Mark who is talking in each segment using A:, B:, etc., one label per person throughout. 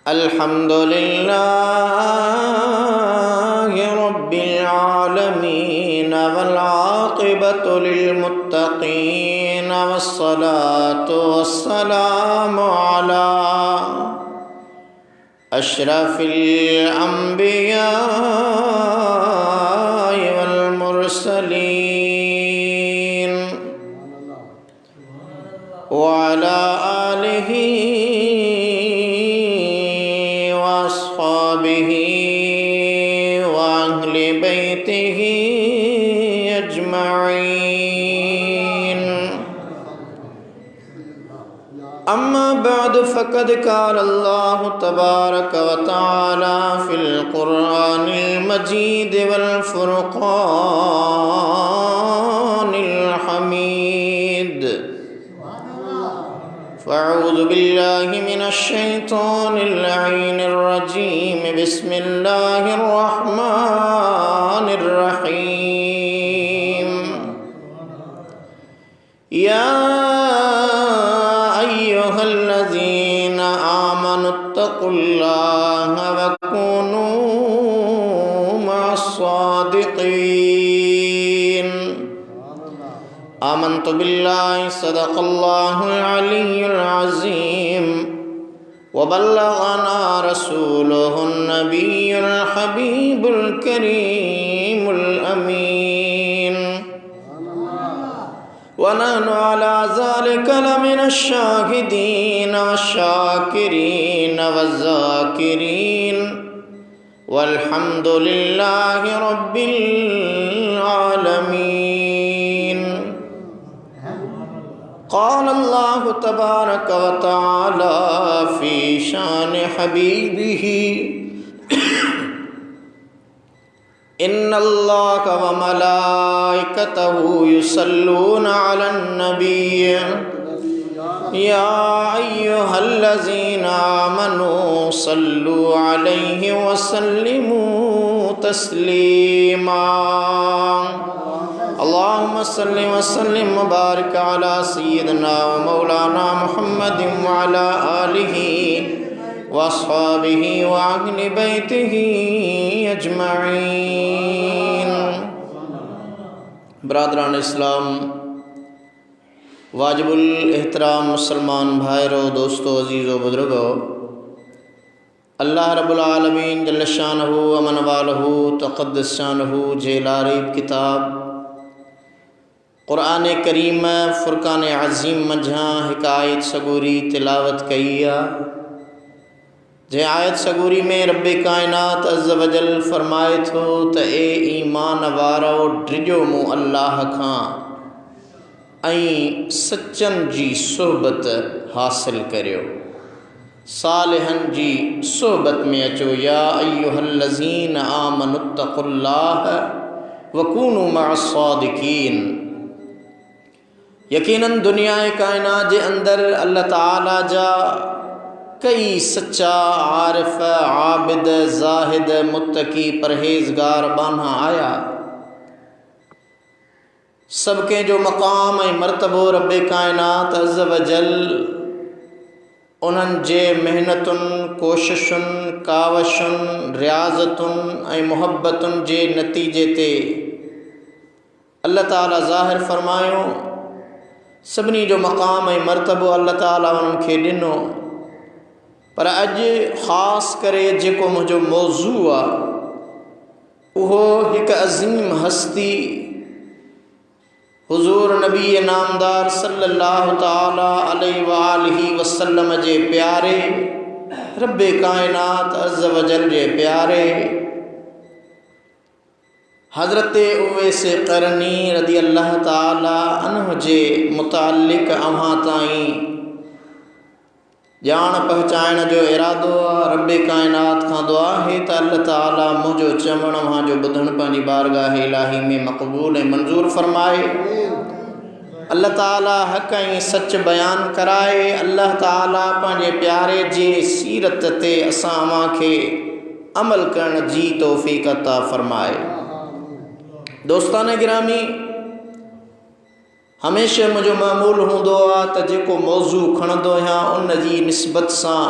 A: अल्हम्दुलिल्लाहि रब्बिल आलमीन वल आक़िबतु लिल मुत्तक़ीन वस्सलातु वस्सलामु अला अशरफिल अंबिया वल मुरसलीन व अला आलिहि अम्मा बाद फ़क़द क़ाल अल्लाहु तबारक व तआला फ़िल क़ुरआनिल मजीद वल फ़ुरक़ानिल हमीद फ़अऊज़ु बिल्लाहि मिनश शैतानिर लईनिर रजीम बिस्मिल्लाहिर रहमानिर रहीम या अय्युहल्लज़ीना आमनुत्तक़ुल्लाहा वकूनू मअस्सादिक़ीन आमन्तु बिल्लाहि सदक़ल्लाहुल अलिय्युल अज़ीम व बल्लगना रसूलुहुन नबियुल हबीबुल करीमुल अमीन व नहनु अला ज़ालिका लमिनश शाहिदीन वश्शाकिरीन वज़्ज़ाकिरीन वल्हम्दुलिल्लाहि रब्बिल आलमीन। क़ाल अल्लाहु तबारक व तआला फ़ी शान हबीबिही इन्नल्लाह व मलाइकतहु युसल्लूना अलन नबी या अय्युहल्लज़ीना आमनू सल्लू अलैहि व सल्लिमू तस्लीमा अल्लाहुम्मा सल्लि व सल्लिम व बारिक अला सय्यिदिना व मौलाना मुहम्मदिन व अला आलिहि व अस्हाबिहि व अहलि बैतिहि अजमईन। बरादरान इस्लाम, वाजिबुल एहतराम मुसलमान भाइरो, दोस्तों, अजीज़ो, बुजुर्गो, अल्लाह रब्बुल आलमीन जल्ल शानहु व मन वालहु तक़द्दस शानहु जेलारीब किताब क़ुरआन करीम फ़ुरक़ान अज़ीम मझां हिक आयत सगूरी तिलावत कईया। जे आयत सगूरी में रब्बे कायनात अज़्ज़ वजल फरमाए थो त ए ईमान वारो ड्रिजो मूं अल्लाह खां ऐं सच्चन जी सोहबत हासिल करियो, सालिहन जी सोहबत में अचो। या अय्युहल्लज़ीन आमनुत्तक़ुल्लाह वकूनू मअस्सादिक़ीन। यकीनन दुनिया कायनात जे अंदर अल्लाह ताला जा कई सच्चा आरिफ आबिद ज़ाहिद मुत्तकी परहेज़गार बाना आया। सबके जो मक़ाम ऐं मर्तबो रब्बे कायनात अज़्ज़ वजल उन्हनि जे मेहनतुनि, कोशिशुनि, कावशुनि, रियाज़तुनि ऐं मुहब्बतुनि जे नतीजे ते अल्लाह ताला ज़ाहिर फ़रमायो। सभिनी जो मक़ाम ऐं मर्तबो अल्लाह ताला उन्हनि खे ॾिनो। पर अॼु ख़ासि करे जेको मुंहिंजो मौज़ू आहे उहो हिकु अज़ीम हस्ती हुज़ूर नबी नामदार सल्लल्लाहु ताला अलैहि व आलिहि वसल्लम जे प्यारे, रब्बे कायनात अज़्ज़ वजल जे प्यारे हज़रत उवैस क़रनी रज़ी अल्लाह ताला अन्हु जे मुतालिक़ अव्हां ताईं ॼाण पहचाइण जो इरादो आहे। रब्बे कायनात खां दुआ है त अल्लाह ताला मुंहिंजो चवण मुंहिंजो ॿुधण पंहिंजी बारगाह इलाही में मक़बूल ऐं मंज़ूर फ़रमाए। अल्लाह ताला हक़ ऐं सच बयान कराए। अल्लाह ताला पंहिंजे प्यारे जे सीरत ते असां खे अमल करण जी तौफ़ीक़ अता फ़रमाए। दोस्तान गिरामी, हमेशा मुझो मामूल होंदो आ त जेको मौजू खणंदो आहियां उन जी निस्बत सां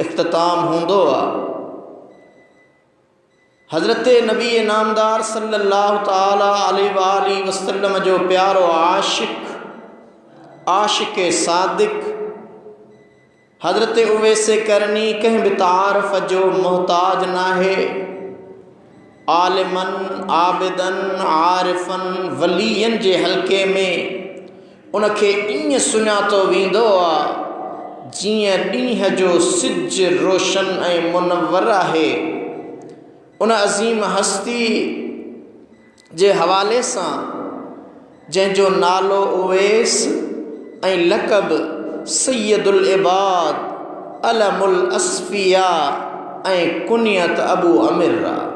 A: इख्तिताम हूंदो आहे। हज़रत नबी नामदार सल्लल्लाहु ताला अलैहि वसल्लम जो प्यारो आशिक सादिक हज़रत उवैस करनी कंहिं बि तारफ़ जो मोहताज नाहे। आलिमन, आबिदन, आरिफन, वलीयन जे हल्के में उनखे ईअं सुञातो वेंदो आहे जीअं ॾींहं जो सिज रोशन ऐं मुनव्वर आहे। उन अज़ीम हस्ती जे हवाले सां जंहिंजो नालो उवैस ऐं लक़ब सैयदुल इबाद, अलमुल अस्फिया ऐं कुनियत अबू अमिर आहे।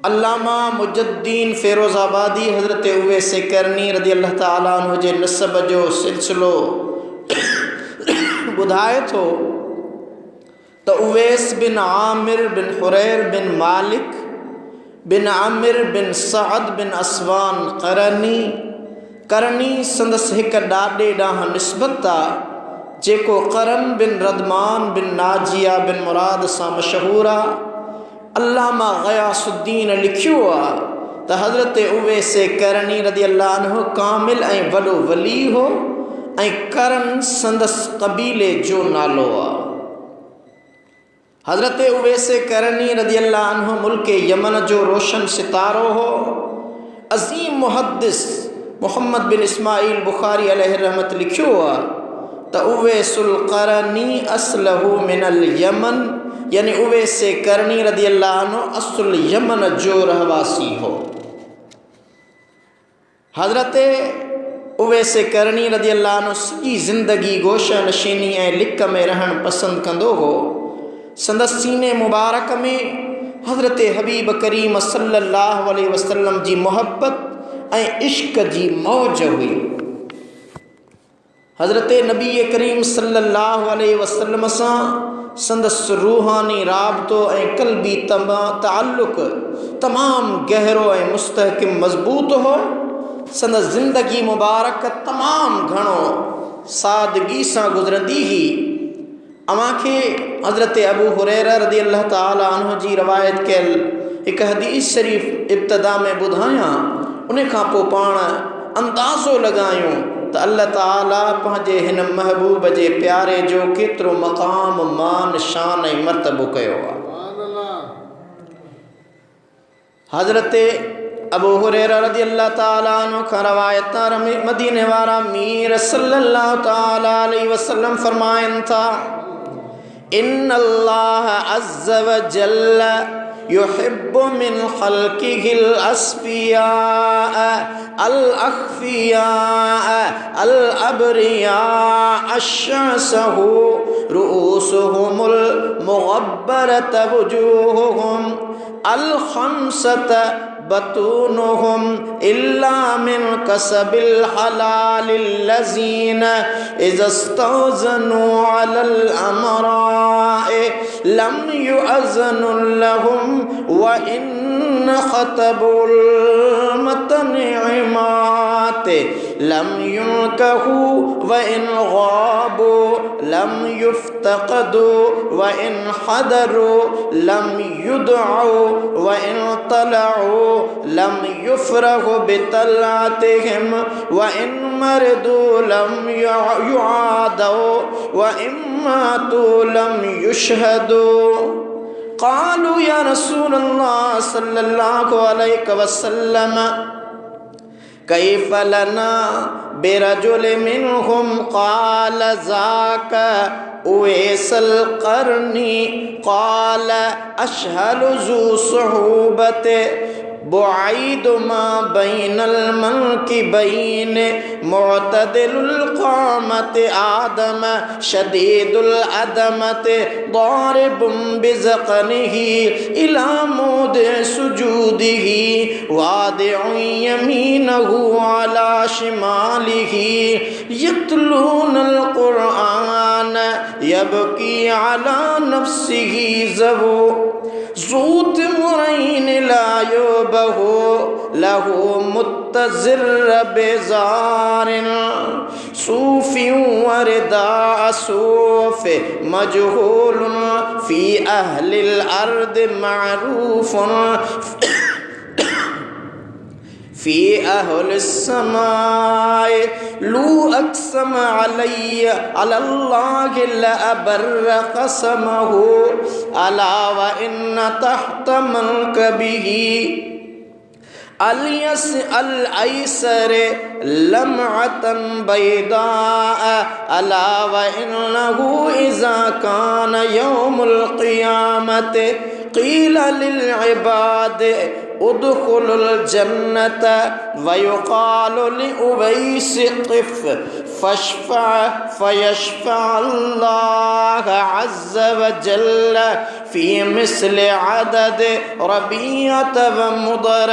A: अल्लामा मुजद्दीन फ़िरोज़ाबादी हज़रत उवैस करनी रज़ी अल्लाह ताला अन्हु जे नसब जो सिलसिलो ॿुधाए थो त उवैस बिन आमिर बिन हुरैर बिन मालिक बिन आमिर बिन सअद बिन असवान करनी संदसि हिक ॾाॾे ॾांहुं निस्बत आहे जेको करन बिन रदमान बिन नाजिया बिन मुराद सां मशहूरु आहे। अल्लामा ग़यासुद्दीन लिखियो आहे त हज़रत उवैस करनी रज़ी अल्लाह अन्हु कामिल ऐं वॾो वली हो ऐं करन संदसि क़बीले जो नालो आहे। हज़रत उवैस करनी रज़ी अल्लाह अन्हु मुल्क यमन जो रोशन सितारो हो। अज़ीम मुहद्दिस मोहम्मद बिन इस्माइल बुखारी अलैहि रहमत लिखियो आहे त उवैसुल करनी असलहु मिनल यमन, यानी उवैस करनी रज़ी अल्लाह अन्हु असुल यमन जो रहवासी हो। हज़रत उवैस करनी रज़ी अल्लाह अन्हु सॼी ज़िंदगी गोशा नशीनी ऐं लिक में रहणु पसंदि कंदो हो। संदसि सीने मुबारक में हज़रत हबीब करीम सल्लल्लाहु अलैहि वसल्लम जी मोहब्बत ऐं इश्क जी मौज हुई। हज़रत नबी करीम सल्लल्लाहु अलैहि वसल्लम सां संदसि रूहानी राबितो ऐं क़ल्बी ताल्लुक़ तमामु गहरो ऐं मुस्तहकिम मज़बूत हो। संदसि ज़िंदगी मुबारक तमामु घणो सादगी सां गुज़रंदी हुई। अव्हांखे हज़रत अबू हुरैरा रज़ी अल्लाह ताला अन्हु जी रवायत कयल हिकु हदीस शरीफ़ इब्तिदा में ॿुधायां, उन खां पोइ पाण अंदाज़ो लॻायूं त अल्लाह ताला पंहिंजे हिन महबूब जे प्यारे जो केतिरो मक़ाम, मान, शान ऐं मर्तबो कयो आहे। हज़रत अबू हुरैरा रज़ी अल्लाह ताला अन्हु खां रवायत मदीने वारा मीर सल्लल्लाहु ताला अलैहि वसल्लम फरमाइनि था, इन्नल्लाह अज़्ज़ व जल्ल युहिब्बु मिन ख़ल्क़िहिल अस्फिया अल अख़फिया अल अब्रिया अश्शसहु रुऊसुहुमुल मुग़ब्बरत वुजूहुहुम अल खम्सत बतूनुहुम इल्ला मिन कसबिल हलालिल लज़ीना इज़स्तौज़नु अलल अमराए लम युअज़नु लहुम व इन ख़तबुल मतनिमात लम युनकहु व इन गाबु लम युफ्तक़दु व इन हदरु लम युदअु व इन तलअु लम युफ़रहु बितलातिहिम व इन मरदु लम युआदु व इम्मातु लम युशहदु। क़ालू या रसूलल्लाह सल्लल्लाहु अलैहि वसल्लम कैफ़ लना बिरजुल मिनहुम क़ाल ज़ाक उवैसल क़रनी क़ाल अशहलु ज़ू सुहूबत बुईद मा बैनल मनकिबैन मुअतदिलुल क़ामत आदम शदीदुल अदमत दारिबुम बिज़क़निही इला मुद सुजूदिही वादिउ यमीनहु अला शिमालिही यतलूनल क़ुरआन यबकी अला नफ्सिही ज़बू ज़ूत मुरैन ला युबहु लहु मुतज़िर बेज़ारिन सूफियों वरदा सूफ मजहूलुन फी अहलिल अर्द मारूफुन फी अहलिस समाए लू अक़सम अलैया अलल्लाहि लअबर्र क़समहु अला व इन्न तहत मनकबिही अलियस अल ऐसर लम्अतन बैदा अला व इन्नहु इज़ा कान यौमुल क़ियामत क़ील लिल इबाद उदखुलुल जन्नत व युक़ालु लिउवैस क़िफ़ फशफ़अ फ़यशफ़अ अल्लाह अज़्ज़ व जल्ल फ़ी मिस्ल अदद रबीअत व मुदर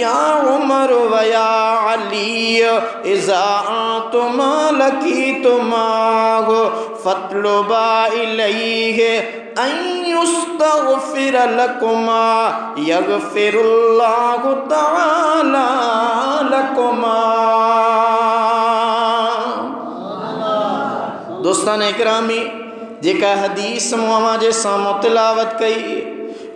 A: या उमर व या अली इज़ा अंतुमा लक़ीतुमाहु फ़त्लुबा इलैहि अन युस्तग़फ़िर लकुमा यग़फ़िरुल्लाहु तआला लकुमा। दोस्तान इकरामी जेका हदीस मुआमा जे साम्हूं तिलावत कई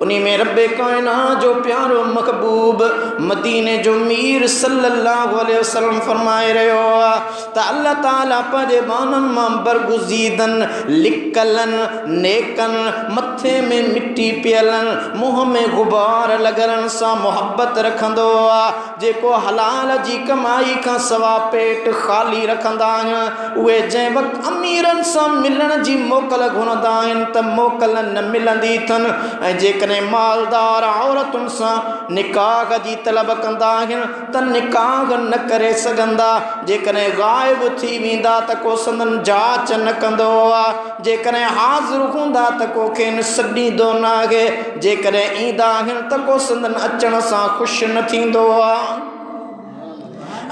A: उन्हीं में रब्बे कायनात जो प्यारो महबूब मदीने जो मीर सल्लल्लाहु अलैहि वसल्लम फरमाए रहियो आहे त अल्लाह ताला पंहिंजे बाननि मां बरगुज़ीदन लिकलन नेकन मथे में मिट्टी पियलन मुंह में गुबार लॻण सां मोहब्बत रखंदो आहे जेको हलाल जी कमाई खां सवा पेट ख़ाली रखंदा आहिनि उहे जंहिं वक़्तु अमीरनि सां मिलण जी मोकल घुरंदा आहिनि त मोकल न मिलंदी अथनि ऐं जेकॾहिं मालदार औरतुनि सां निकाह जी तलब कंदा आहिनि त निकाह न करे सघंदा जेकॾहिं ग़ाइब थी वेंदा त को संदन जांच न कंदो आहे जेकॾहिं हाज़िर हूंदा त को खेनि सॾींदो न आहे जेकॾहिं ईंदा आहिनि त को संदन अचण सां ख़ुशि न थींदो आहे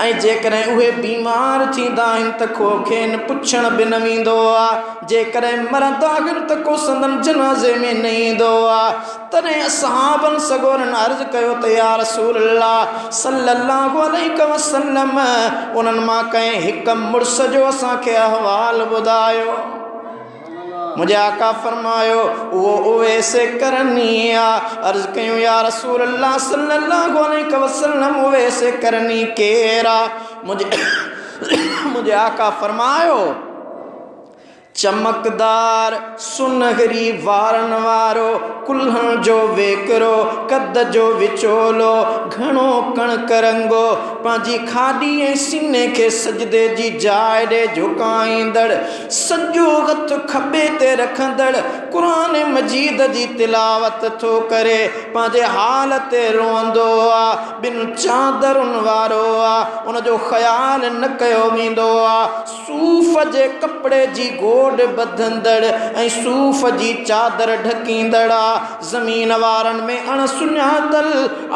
A: ऐं जेकॾहिं उहे बीमार थींदा आहिनि त को खेनि पुछण बि न वेंदो आहे जेकॾहिं मरंदा आहिनि त को संदन जनाज़े में न ईंदो आहे तॾहिं असहाबनि सगोरनि अर्ज़ु कयो त या रसूलल्लाह सल्लल्लाहु अलैहि वसल्लम उन्हनि मां कंहिं हिकु मुड़ुस जो असांखे अहवाल ॿुधायो मुझे आका फरमायो वो उवैसे करनी अर्ज कयूं या रसूल अल्लाह सल्लल्लाहु अलैहि वसल्लम उवैसे करनी केरा मुझे आका फरमायो चमकदार सुनहरी वारन वारो कुल्हण जो वेकरो कद जो विचोलो घणो कणक रंगो पंहिंजी खाडी ऐं सीने खे सजदे जी जाइ ॾे झुकाईंदड़ सॼो हथ खॿे ते रखंदड़ क़ुरान मजीद जी तिलावत थो करे पंहिंजे हाल ते रोअंदो आहे ॿिनि चादरुनि वारो आहे उनजो ख़्यालु न कयो वेंदो आहे सूफ़ जे कपिड़े जी गोड़ बधंदड़ ऐं सूफ़ जी चादर ढकींदड़ ज़मीन वारनि में अणसुञातल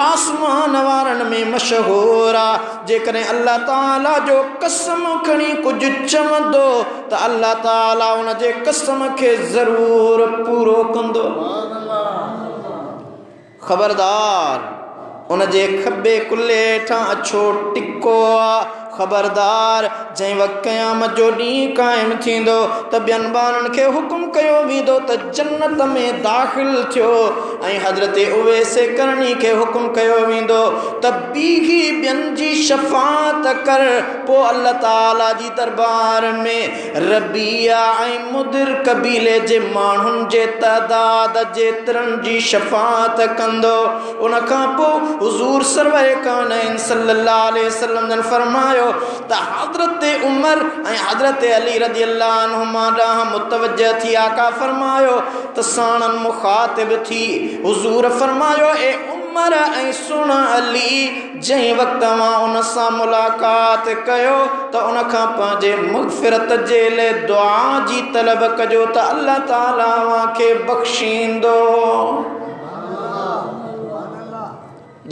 A: आसमान वारनि में मशहूर आहे जेकॾहिं अल्लाह ताला जो कसम खणी कुझु चवंदो त अल्लाह ताला उन जे कसम खे ज़रूर पूरो कंदो ख़बरदार उन जे खॿे कुल्हे हेठां अछो टिको आहे ख़बरदार जंहिं वक़्तु क़यामत जो ॾींहुं क़ाइमु थींदो त ॿियनि ॿारनि खे हुकुम कयो वेंदो त जन्नत में दाख़िल थियो ऐं हज़रत उवैसे करणी खे हुकुम कयो वेंदो त बीही ॿियनि जी शफ़ाअत कर पोइ अल्लाह ताला जी दरबार में रबिया ऐं मुदिर कबीले जे माण्हुनि जे तइदाद जेतिरनि जी शफ़ाअत कंदो उन खां पोइ हुज़ूर सरवर कानैन सल्लल्लाहु अलैहि वसल्लम जन फरमायो त हज़रत उमर ऐं हज़रत अली रज़ियल्लाहु अन्हुमा ॾांहुं मुतवज्जह थी आका फरमायो त साणनि मुखातिब थी हुज़ूर फरमायो ए उमर ऐं सुण अली जंहिं वक़्तु तव्हां उन सां मुलाक़ात कयो त उन खां पंहिंजे मग़फ़िरत जे लाइ दुआ जी तलब कजो त अल्लाह ताला खे बख़्शींदो।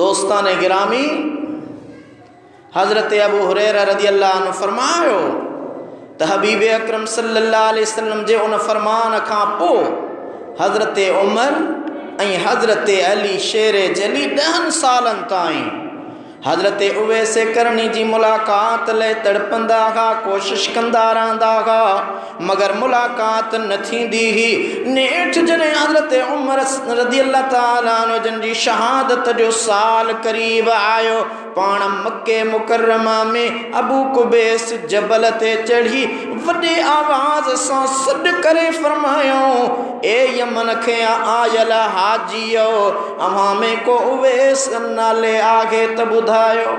A: दोस्तान गिरामी हज़रत अबू हुरैरा रज़ियल्लाहु अन्हु फरमायो त हबीब अकरम सल्लल्लाहु अलैहि वसल्लम जे उन फरमान खां पोइ हज़रत उमर ऐं हज़रत अली शेर जली 10 सालनि ताईं हज़रत उवैस करनी जी मुलाकात ले तड़पंदा हा, कोशिश कंदा रहंदा हा, मगर मुलाकात न थींदी ही। नेठ जॾहिं हज़रत उमर रज़ियल्लाहु ताला अन्हु जन जी शहादत जो साल क़रीब आयो, पाण मक्के मुकर्रमा में अबू कुबैस जबल ते चढ़ी वॾे आवाज़ सां सॾु करे फरमायो, ए यमन खे आयल हाजियो, अव्हां में को उवैस नाले आहे त ॿुधायो।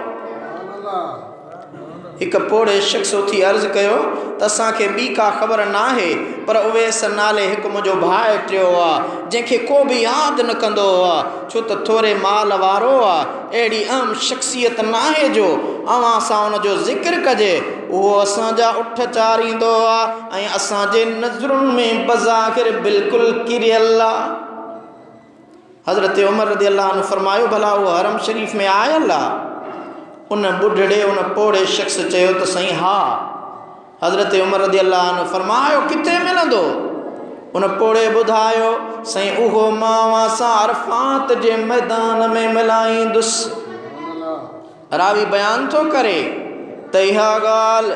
A: एक पोड़े शख्स उथी अर्ज़ कयो त असांखे ॿी का ख़बर नाहे, पर उवैस नाले हिकु मुंहिंजो भाउ टियो आहे जंहिंखे को बि यादि न कंदो आहे, छो त थोरे माल वारो आहे, अहिड़ी अहम शख़्सियत नाहे जो अवां सां उनजो ज़िक्र कजे। उहो असांजा उठ चारींदो आहे ऐं असांजे नज़रुनि में बज़ाहिर बिल्कुलु किरियल आहे। हज़रत उमर रज़ियल्लाहु अन्हु फरमायो, भला उहो हरम शरीफ़ में आयल आहे? उन बुढ़ड़े उन पोड़े शख्स चयो त साईं हा। हज़रत उमर रज़ियल्लाहु अन्हु फरमायो, किथे मिलंदो? उन पोड़े ॿुधायो, साईं उहो मां सां अरफात जे मैदान में मिलाईंदुसि। रावी बयान थो करे त इहा ॻाल्हि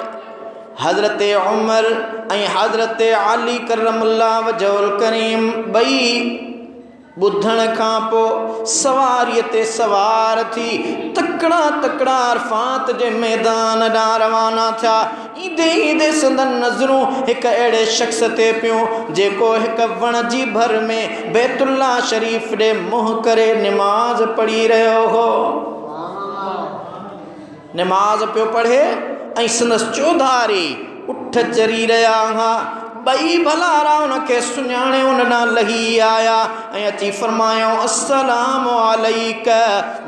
A: हज़रत उमर ऐं हज़रत अली करमुल्लाह वजहुल करीम ॿई ॿुधण खां पोइ सवारीअ ते सवार थी तकड़ा तकड़ा अरफात जे मैदान ॾांहुं रवाना थिया। ईंदे ईंदे संदन नज़रूं हिकु अहिड़े शख़्स ते पियूं जेको हिकु वण जी भर में बैतुल्ला शरीफ़ ॾे मुंहुं करे निमाज़ पढ़ी रहियो हो। निमाज़ पियो पढ़े ऐं संदसि चौधारी उठ चरी रहिया हुआ। ॿई भलारा उनखे सुञाणे उन ॾांहुं लही आया ऐं अची फरमायो, अस्सलामु अलैक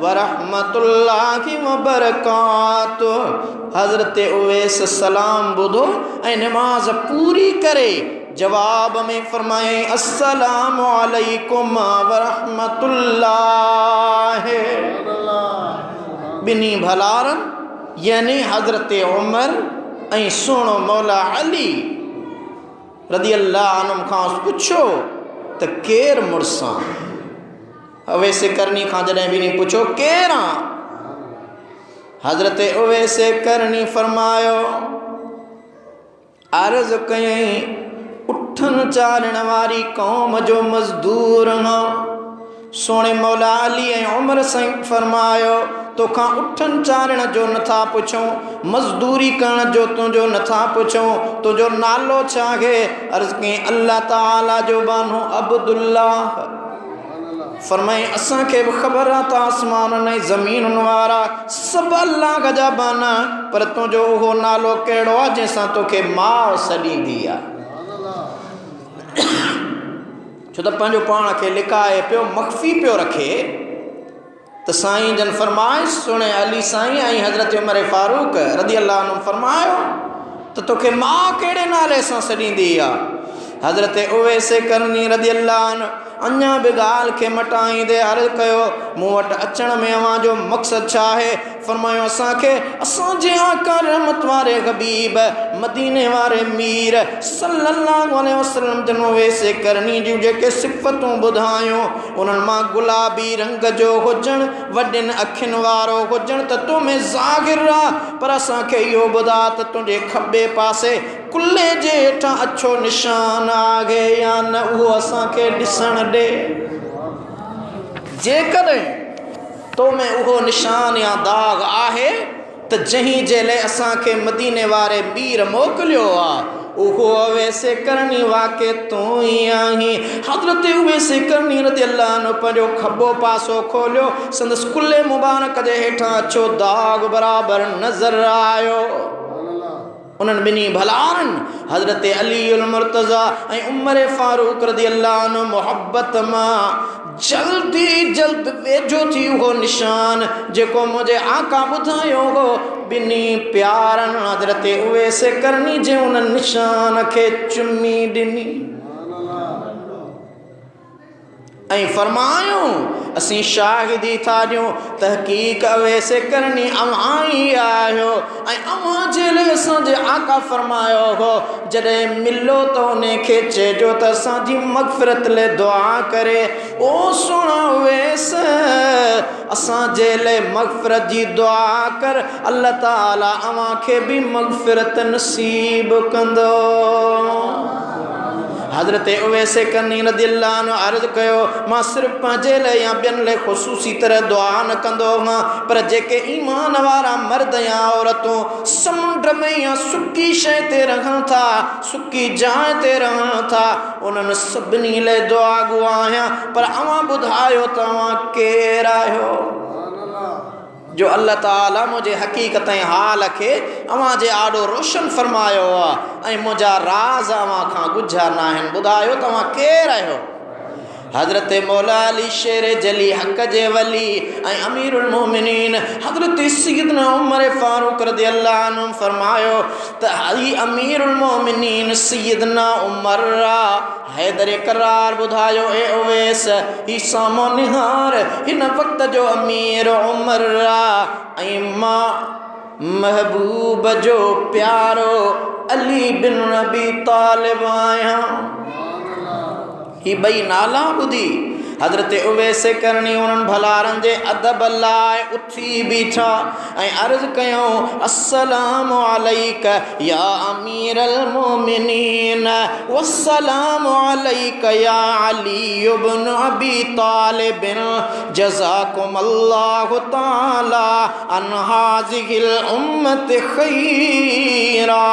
A: व रहमतुल्लाहि व बरकातु। हज़रत उवैस सलाम ॿुधो ऐं निमाज़ पूरी करे जवाब में फरमाए, अस्सलामु अलैकुम व रहमतुल्लाहि। ॿिन्ही भलारनि यानी हज़रत उमर ऐं सुहिणो मौला अली रज़ियल्लाहु अन्हु खां पुछो त केरु मुड़िसां? उवैस करनी खां जॾहिं ॿिन्ही पुछो केरु आहे? हज़रत उवैस करनी फरमायो, अर्ज़ कयईं उठन चारण वारी कौम जो मज़दूर हां। सोने मौला अली ऐं उमर साईं फरमायो, तोखां उठन चारण जो नथा पुछूं, मज़दूरी करण जो तुंहिंजो नथा पुछूं, तुंहिंजो नालो छा आहे? अर्ज़ कयईं अल्लाह ताला जो बानो अब्दुल्लाह। फरमाई असांखे बि ख़बर आहे त आसमान ऐं ज़मीनुनि वारा सभु अल्लाह जा बाना, पर तुंहिंजो उहो नालो कहिड़ो आहे जंहिंसां तोखे माउ सॾींदी आहे? छो त पंहिंजो पाण खे लिकाए पियो, मख़फ़ी पियो रखे। त साईं जन फरमाइश सुणे अली साईं ऐं हज़रत उमर फारूक रज़ियल्लाहु अन्हु फरमायो त तोखे माउ कहिड़े नाले सां सॾींदी आहे? हज़रत उवैस करनी रज़ियल्लाहु अन्हु अञा बि ॻाल्हि खे मटाईंदे अर्ज़ कयो, मूं वटि अचण में अव्हां जो मक़सदु छा आहे? फरमायो, असांखे असांजे आका रहमत वारे हबीब मदीने वारे मीर सल्लल्लाहु अलैहि वसल्लम जन उवैस करनी जूं जेके सिफ़तूं ॿुधायूं उन्हनि मां गुलाबी रंग जो हुजणु, वॾियुनि अखियुनि वारो हुजणु त तो में ज़ाहिर आहे, पर असांखे इहो ॿुधा त तुंहिंजे खॿे पासे कुल्ले जे हेठां अछो निशान आहे या न, उहो असांखे ॾिसणु ॾे। जेकॾहिं तो में उहो निशान या दाग़ आहे त जंहिं जे लाइ असांखे मदीने वारे मीर मोकिलियो आहे उहो उवैस करनी वाक़ई तूं ई आहीं। हज़रत उवैस करनी रज़ियल्लाहु अन्हु पंहिंजो खॿो पासो खोलियो, संदसि कुल्ले मुबारक जे हेठां अछो दाग़ बराबरि नज़र आयो। उन्हनि ॿिन्ही भलारनि हज़रत अली मुर्तज़ा ऐं उमर फारूक रज़ियल्लाहु अन्हु मुहब्बत मां जल्दी जल्द वेझो थी उहो निशान जेको मुंहिंजे आका ॿुधायो हो, ॿिन्ही प्यारनि हज़रत उवैस करनी जे उन निशान खे चुमी ॾिनी ऐं फरमायो, असीं शाहिदी था ॾियूं तहक़ीक़ उवैस करनी अव्हां ई आहियो ऐं अव्हां जे लाइ असांजे आका फरमायो हो, जॾहिं मिलो त उनखे चइजो त असांजी मग़फ़िरत लाइ दुआ करे। ओ सुहिणा उवैस असां जे ले मग़फ़िरत जी दुआ कर, अल्लाह ताला अवां खे भी मग़फ़िरत नसीब कंदो। हज़रत उवैस करनी रज़ियल्लाहु अन्हु अर्ज़ कयो, मां सिर्फ़ पंहिंजे लाइ या ॿियनि लाइ ख़ुसूसी तरह दुआ न कंदो मां, पर जेके ईमान वारा मर्द या औरतूं समुंड में या सुकी शइ ते रहनि था, सुकी जाइ ते रहनि था, उन्हनि सभिनी लाइ दुआ घुरो आहियां। पर अवां ॿुधायो तव्हां केरु आहियो जो अल्लाह ताला मुझे हकीकत हाल के अवां जे आॾो रोशन फरमायो आहे ऐं मुंहिंजा राज़ अवां खां गुझा न आहिनि। ॿुधायो तव्हां केरु आहियो? हज़रत मौला अली शेर जली हक़ जे वली ऐं अमीरुल मोमिनीन हज़रत सैयदना उमर फारूक रज़ियल्लाहु अन्हु फरमायो त ही अमीरुल मोमिनीन सैयदना उमर हैदर करार ॿुधायो, ए उवैस ही सामो निहार, हिन वक़्त जो अमीर उमर ऐं मां महबूब जो प्यारो अली बिन अबी तालिब आहियां। ही ॿई नाला ॿुधी हज़रत उवैस करनी उन्हनि भलारनि जे अदब लाइ उथी बीठा ऐं अर्ज़ कयूं, अस्सलामु अलैक या अमीरल मोमिनीन वस्सलामु अलैक या अली इब्न अबी तालिब, जज़ाकुमुल्लाहु ताला अन हाज़िहिल उम्मत खैरा।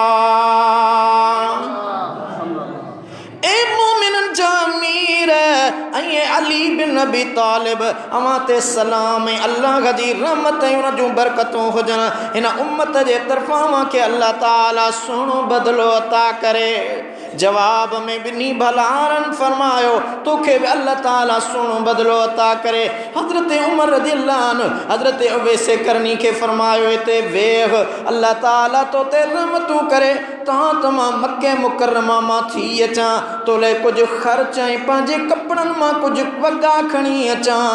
A: ए मोमिनन जा अमीर ऐं अली बिन अबी तालिब, अवां ते सलाम ऐं अल्लाह जी रहमत ऐं उन जूं बरकतूं हुजनि। हिन उम्मत जे तरफ़ां अवां खे अल्लाह ताला सुहिणो बदिलो अता करे। जवाब में ॿिन्ही भलारनि फरमायो, तोखे बि अल्लाह ताला सुहिणो बदिलो अता करे। हज़रत उमर रज़ियल्लाहु अन्हु हज़रत उवैस करनी खे फरमायो, हिते वेह, अल्लाह ताला तो ते रहमतूं करे, तमां मक्के मुकरमा मां थी अचां, तोले कुछ ख़र्च ऐं पंहिंजे कपड़नि मां कुछ वॻा खणी अचां,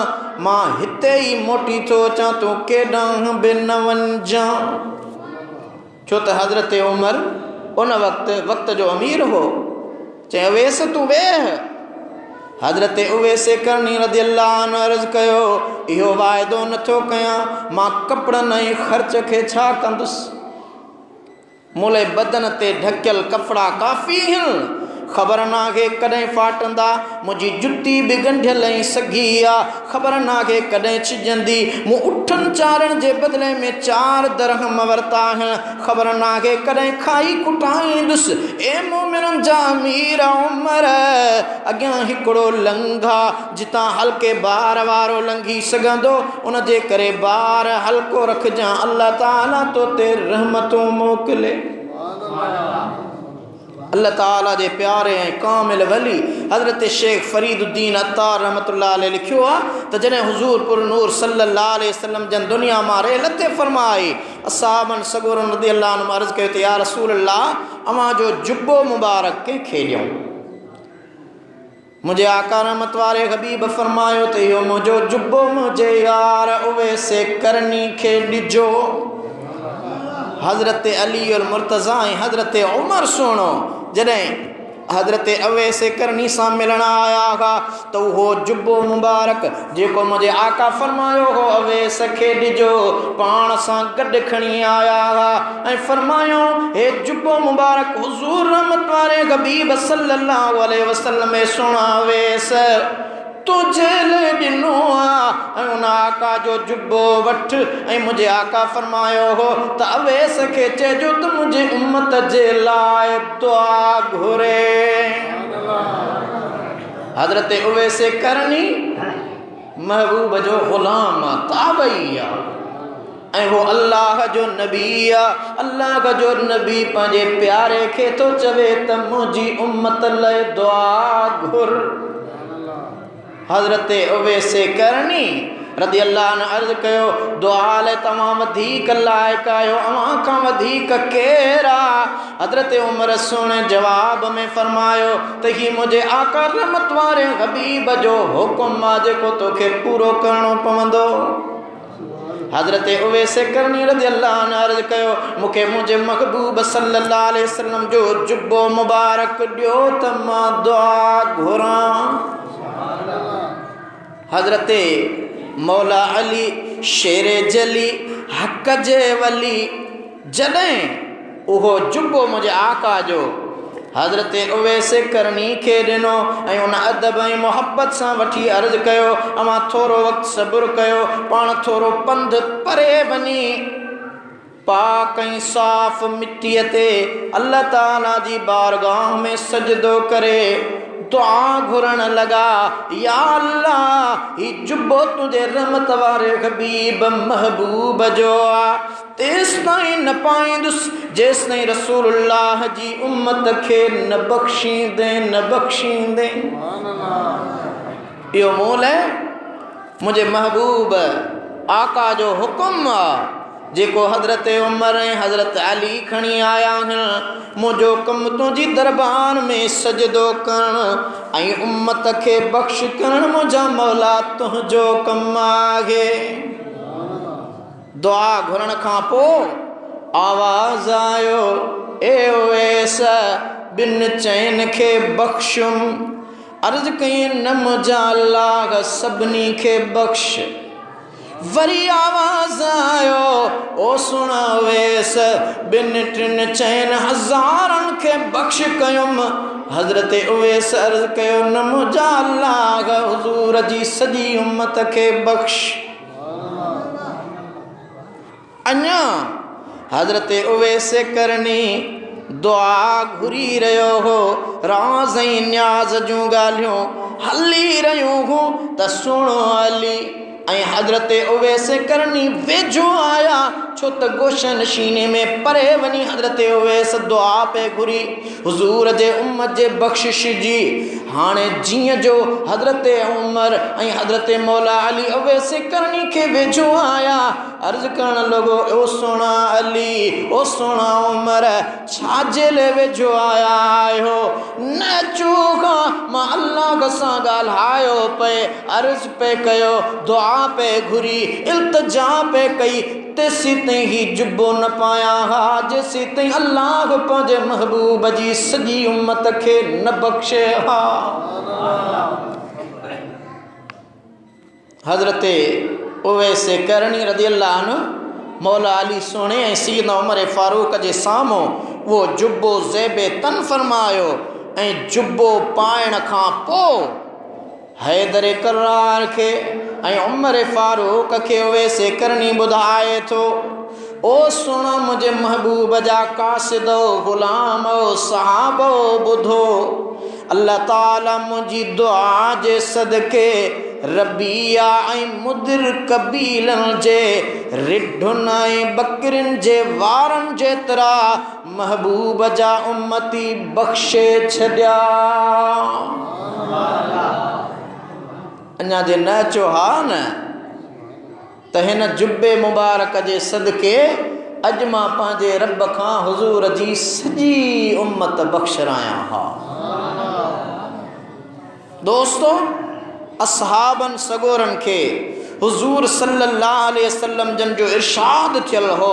A: मां हिते ई मोटी थो अचां, तूं केॾांहुं बि न वञजां। छो त हज़रत उमर उन वक़्त जो अमीर हो। चई उवैस तूं वेह। हज़रत उवैस करनी रज़ियल्लाहु अन्हु अर्ज़ कयो, इहो वाइदो नथो कयां, मां कपड़नि ऐं ख़र्च खे छा कंदुसि? मुले बदन ते ढकियल कपड़ा काफ़ी आहिनि, ख़बर नाहे कॾहिं फाटंदा, मुंहिंजी जुती बि ॻंढियल ऐं सगी आहे, ख़बर नाहे कॾहिं छिजंदी, मूं उठनि चाढ़ण जे बदिले में 4 दरहम वरिता आहिनि, ख़बर नाहे कॾहिं खाई कुटाईंदुसि। ए मोमिननि जा अमीर उमर, अॻियां हिकिड़ो लंघा जितां हल्के बार वारो लंघी सघंदो, उन जे करे बार हल्को रखजांइ, अल्लाह ताला तो ते रहमतूं मोकिले। अल्लाह ताला जे प्यारे ऐं कामिल वली हज़रत शेख फरीदुद्दीन अत्तार रहमतुल्लाह अलैह लिखियो आहे त जॾहिं हुज़ूर पुर नूर सल्लल्लाहु अलैहि वसल्लम जन दुनिया मां रहलत फरमाई, असहाबन सगोरन रज़ियल्लाहु अन्हुम अर्ज़ कयो त या रसूल अल्लाह, अवां जो जुब्बो मुबारक कंहिंखे ॾियूं? मुझे आका रहमत वारे हबीब फरमायो त इहो मुंहिंजो जुब्बो मुंहिंजे यार उवैस करनी खे ॾिजो। हज़रत अली और मुर्तज़ा ऐं हज़रत उमर सुहिणो जॾहिं हज़रत उवैस करनी सां मिलण आया हुआ त उहो जुब्बो मुबारक जेको मुंहिंजे आका फरमायो हो उवैस खे ॾिजो, पाण सां गॾु खणी आया हुआ ऐं फरमायो, हे जुब्बो मुबारक हुज़ूर रहमत वारे हबीब सल्लल्लाहु अलैहि वसल्लम सुहिणा उवैस तुझे ले ॾिनो आहे, ऐं उन आका जो जुब्बो वठ ऐं मुंहिंजे आका फरमायो हो त उवैस खे चइजो त मुंहिंजी उम्मत जे लाइ दुआ घुरे। हज़रत उवैस करनी महबूब जो ग़ुलाम आहे, ताबई आहे ऐं वो अल्लाह जो नबी आहे। अल्लाह जो नबी पंहिंजे प्यारे खे थो चवे त मुंहिंजी उम्मत लाइ दुआ घुर। हज़रत उवैस करनी रज़ियल्लाहु अन्हु अर्ज़ कयो, दुआ लाइ तव्हां वधीक लाइक़ आहियो, अव्हां खां वधीक केरु आहे? हज़रत उमर सुहिणे जवाब में फरमायो त ही मुंहिंजे आका रहमत वारे हबीब जो हुकुम आहे जेको तोखे पूरो करणो पवंदो। हज़रत उवैस करनी रज़ियल्लाहु अन्हु अर्ज़ कयो, मूंखे मुंहिंजे महबूब सल्लल्लाहु अलैहि वसल्लम जो जुब्बो मुबारक ॾियो त मां दुआ घुरां। हज़रत मौला अली शेरे जली हक़ जे वली जॾहिं उहो जुब्बो मुझे आका जो हज़रत उवैस करनी खे ॾिनो ऐं उन अदब ऐं मोहब्बत सां वठी अर्ज़ कयो अमां थोरो वक़्तु सब्र कयो पाण थोरो पंधु परे वञी पाक ऐं साफ़ मिटीअ ते अल्लाह ताला जी बारगाह में सजदो करे दुआ घुरण लगा या अल्लाह ही जुब्बो तुझे रहमत वारे हबीब महबूब जो आ तेस ताईं न पाईंदुसि जेस ताईं रसूलुल्लाह जी उम्मत खे न बख्शींदे इहो मोल है मुझे महबूब आका जो हुक्म आ जेको हज़रत उमर ऐं हज़रत अली खणी आया आहिनि मुंहिंजो कमु तुंहिंजी दरबार में सजदो करणु ऐं उम्मत खे बख़्श करणु मुंहिंजा मौला तुंहिंजो कमु आहे दुआ घुरण खां पोइ आवाज़ आयो ए उवैस ॿिनि चइनि खे बख़्शुम अर्ज़ कई न मुंहिंजा अल्लाह सभिनी खे बख़्श वरी आवाज़ आयो ओ सुण उवैस ॿिनि टिनि चइनि हज़ारनि खे बख़्श कयुमि हज़रत उवैस अर्ज़ कयो न मुंहिंजा अल्लाह हुज़ूर जी सॼी उम्मत खे बख़्श अञा हज़रत उवैस करनी दुआ घुरी रहियो हो राज़ ऐं न्याज़ जूं ॻाल्हियूं हली रहियूं हो त सुणो अली ऐं हज़रत उवैस करनी वेझो आया छो त गोशन शीने में परे वञी हज़रत उवैस दुआ पे घुरी हुज़ूर जे उम्मत जे बख़्शिश जी हाणे जीअं जो हज़रत उमर ऐं हज़रत मौला अली उवैस करनी खे वेझो आया अर्ज़ करण लॻो ओ सोना अली ओ सोना उमर छाजे लाइ वेझो आया आहियो न चूका मां अल्लाह सां ॻाल्हायो पे अर्ज़ पे कयो दुआ पे घुरी इल्तिजा पे कई तेसी ताईं ही जुब्बो न पाया हा जेसी ताईं अल्लाह पंहिंजे महबूब जी सॼी उम्मत खे न बख़्शे हा हज़रत उवैस करनी रज़ी अल्लाह अन्हु मौला अली सोने ऐं सैयदना उमर फारूक जे साम्हूं वो जुब्बो ज़ेबे तन फरमायो ऐं जुब्बो पाइण खां पोइ हैदर करार खे ऐं उमर फारूक खे उवैस करनी ॿुधाए थो ओ सुण मुंहिंजे महबूब जा कासिदो ग़ुलाम सहाबो ॿुधो अल्लाह ताला मुंहिंजी दुआ जे सदके रबिया ऐं मुदिर कबीलनि जे रिढुनि ऐं बकरिन जे वारनि जेतिरा महबूब जा उम्मती बख़्शे छॾिया अञा जे न अचो हा न त हिन जुब्बे मुबारक जे सदके अॼु मां पंहिंजे रब खां हुज़ूर जी सॼी उम्मत बख़्शरायां हा दोस्तो असहाबन सगोरन के हुजूर सल्लल्लाहु अलैहि वसल्लम जन जो इरशाद थियल हो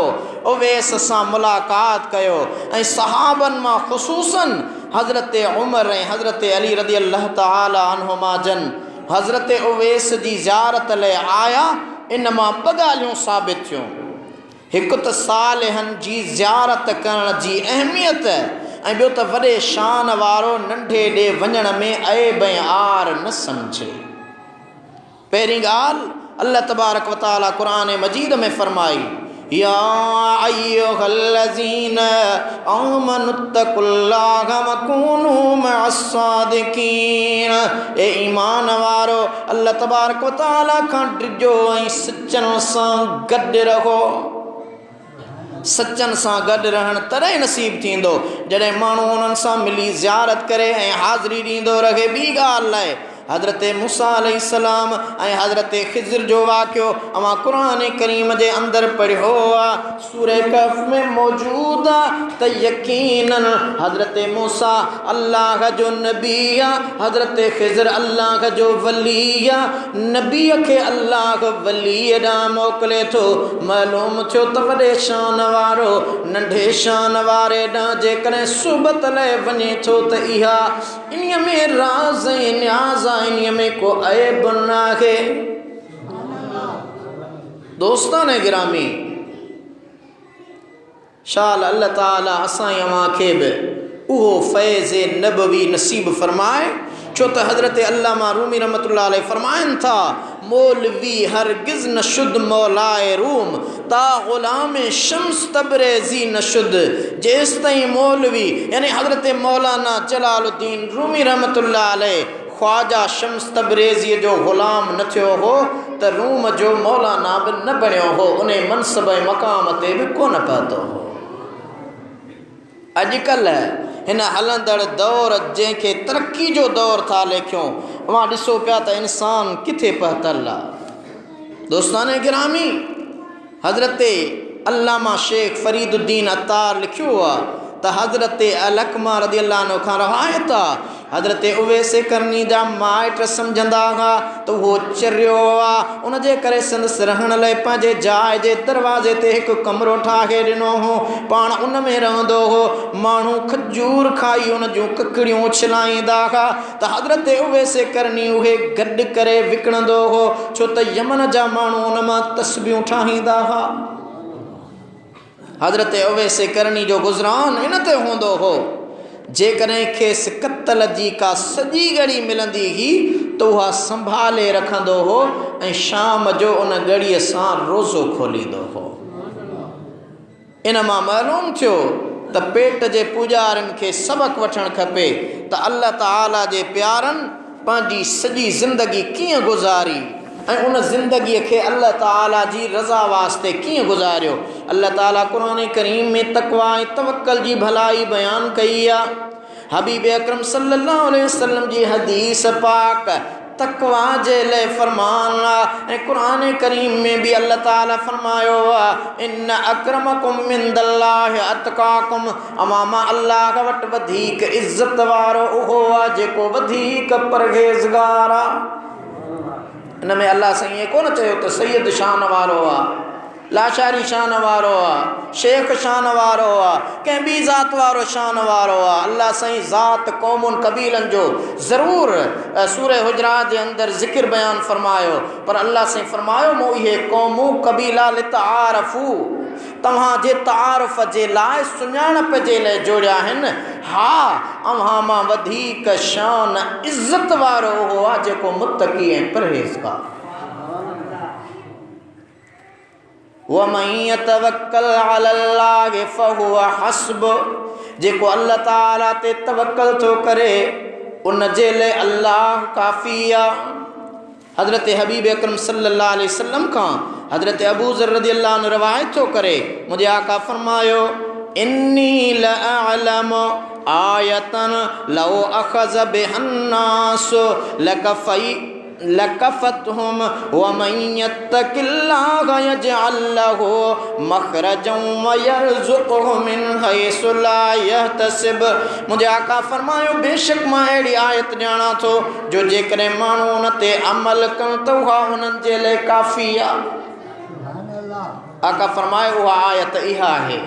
A: उवैस सां मुलाक़ात कयो ऐं सहाबन मां ख़ुसूसन हज़रत उमर ऐं हज़रत अली रज़ी अल्लाह ताला अन्हुमा जन हज़रत उवैस जी ज़ियारत लाइ आया इन मां ॿ ॻाल्हियूं साबित थियूं हिकु त सालिहनि जी ज़ियारत करण जी अहमियत ऐं ॿियो त वॾे शान वारो नंढे ॾे वञण में ऐब ऐं आर न सम्झे पहिरीं ॻाल्हि अल्लाह तबारक व तआला क़ुरान मजीद में फरमाई या अय्युहल्लज़ीन आमनुत्तकुल्लाह वकूनू मअस्सादिकीन ए ईमान वारो अल्लाह तबारक व तआला खां डिॼो ऐं सचनि सां गॾु रहो सच्चन सां गॾु रहण तॾहिं नसीब थींदो जॾहिं माण्हू उन्हनि सां मिली ज़ियारत करे ऐं हाज़िरी ॾींदो रहे ॿी ॻाल्हि लाइ हज़रत मूसा अलैहिस्सलाम ऐं हज़रत ख़िज़र जो वाक़ियो अवां क़ुरान करीम जे अंदरि पढ़ियो आहे सूरह कहफ़ में मौजूदु आहे त यकीनन हज़रत मूसा अल्लाह जो नबी आहे हज़रत ख़िज़र अल्लाह जो वली आहे नबीअ खे अल्लाह वली ॾांहुं मोकिले थो मालूम थियो त वॾे शान वारो नंढे शान वारे ॾांहुं जेकॾहिं सुबत लाइ वञे थो त इहा इन्हीअ में राज़ ऐं न्याज़ इन्हीअ में को ऐब न आहे दोस्तान गिरामी, शाल अल्लाह ताला असां अवां खे बि उहो फैज़ नबवी नसीब फरमाए। छो त हज़रत अल्लामा रूमी रहमतुल्लाह अलैह फरमाइनि था, मौलवी हरगिज़ न शुद्ध मौलाए रूम ता ग़ुलाम शम्स तबरेज़ी न शुद्ध। जेसि ताईं मौलवी यानी हज़रत मौलाना जलालुद्दीन रूमी रहमतुल्लाह अलैह ख्वाजा शम्स तबरेज़ी जो ग़ुलाम न थियो हो त रूम जो मौलाना बि न बणियो हो, उन मनसब मक़ाम ते बि कोन पहुतो हो। अॼुकल्ह हिन हलंदड़ दौर जंहिंखे तरक़ी जो दौर था लेखियूं, उहा ॾिसो पिया त इंसान किथे पहुतल आहे। दोस्तान गिरामी, हज़रत अल्लामा शेख फरीदुद्दीन अत्तार लिखियो आहे त हज़रत अलकमा रज़ी अल्लाह अन्हु खां रवायत आहे, हज़रत उवैस करनी जा माइट सम्झंदा हुआ त उहो चरियो आहे, उनजे करे संदसि रहण लाइ पंहिंजे जाइ जे दरवाज़े ते हिकु कमिरो ठाहे ॾिनो हो, पाण उन में रहंदो हो। माण्हू खजूर खाई उन जूं ककड़ियूं उछलाईंदा हुआ त हज़रत उवैस करनी उहे गॾु करे विकिणंदो हो, छो त यमन जा माण्हू उन मां तस्बीहूं ठाहींदा हुआ। हज़रत उवैस करनी जो गुज़रान इन ते हूंदो हो, जेकॾहिं खेसि कतल जी का सॼी घड़ी मिलंदी हुई त उहा संभाले रखंदो हो ऐं शाम जो उन घड़ीअ सां रोज़ो खोलींदो हो। इन मां मालूम थियो त पेट जे पुॼारियुनि खे सबक़ वठणु खपे त अल्लाह ताला जे प्यारनि पंहिंजी सॼी ज़िंदगी कीअं गुज़ारी ऐं उन ज़िंदगीअ खे अल्लाह ताला जी रज़ा वास्ते कीअं गुज़ारियो। अल्लाह ताला क़ुरान करीम में तक़वा ऐं तवक्कल जी भलाई बयानु कई आहे। हबीब अकरम सल्लल्लाहु अलैहि वसल्लम जी हदीस पाक तक़वा जे लाइ फरमान आहे ऐं क़ुरान करीम में भी अल्लाह ताला फरमायो आहे, इन अक्रमकुम मिंदल्लाहि अतकाकुम, अमामा अल्लाह वटि वधीक इज़त वारो उहो आहे जेको वधीक परहेज़गार आहे। इन में अल्लाह साईं कोन चयो त सैयद शान वारो आहे, लाशारी शान वारो आहे, शेख शान वारो आहे, कंहिं ॿी ज़ात वारो शान वारो आहे। अल्लाह साईं ज़ात क़ौमुनि क़बीलनि जो ज़रूरु सूरह हुजरात जे अंदरि ज़िक्र बयानु फरमायो, पर अल्लाह साईं फरमायो मूं इहे क़ौमूं क़बीला लितआरफू, तव्हांजे तारुफ़ जे लाइ सुञाणप जे लाइ जोड़िया आहिनि। हा, अव्हां मां वधीक शान इज़त वारो उहो आहे जेको मुत्तक़ी ऐं परहेज़गार। वमन यतवक्कल अलल्लाहि फहुव हस्बुह, जेको अल्लाह ताला ते तवक्कल थो करे उन जे लाइ अल्लाह काफ़ी आहे। हज़रत हबीब अकरम सल्लल्लाहु अलैहि वसल्लम खां हज़रत अबू ज़र रज़ियल्लाहु अन्हु रवायत थो करे, मुझे आका फरमायो, इन्नी लअअलमु आयतन लौ अख़ज़ बिहन्नास लकफ़तहुम वमन यत्तक़िल्लाह यजअल लहू मख़रजन वयरज़ुक़हु मिन हैसु ला यहतसिब। मुझे आका फरमायो, बेशक मां अहिड़ी आयत ॼाणा थो जो जेकॾहिं माण्हू उन ते अमल कनि त उहा उन्हनि जे लाइ काफ़ी आहे। आका फरमायो उहा आयत इहा आहे,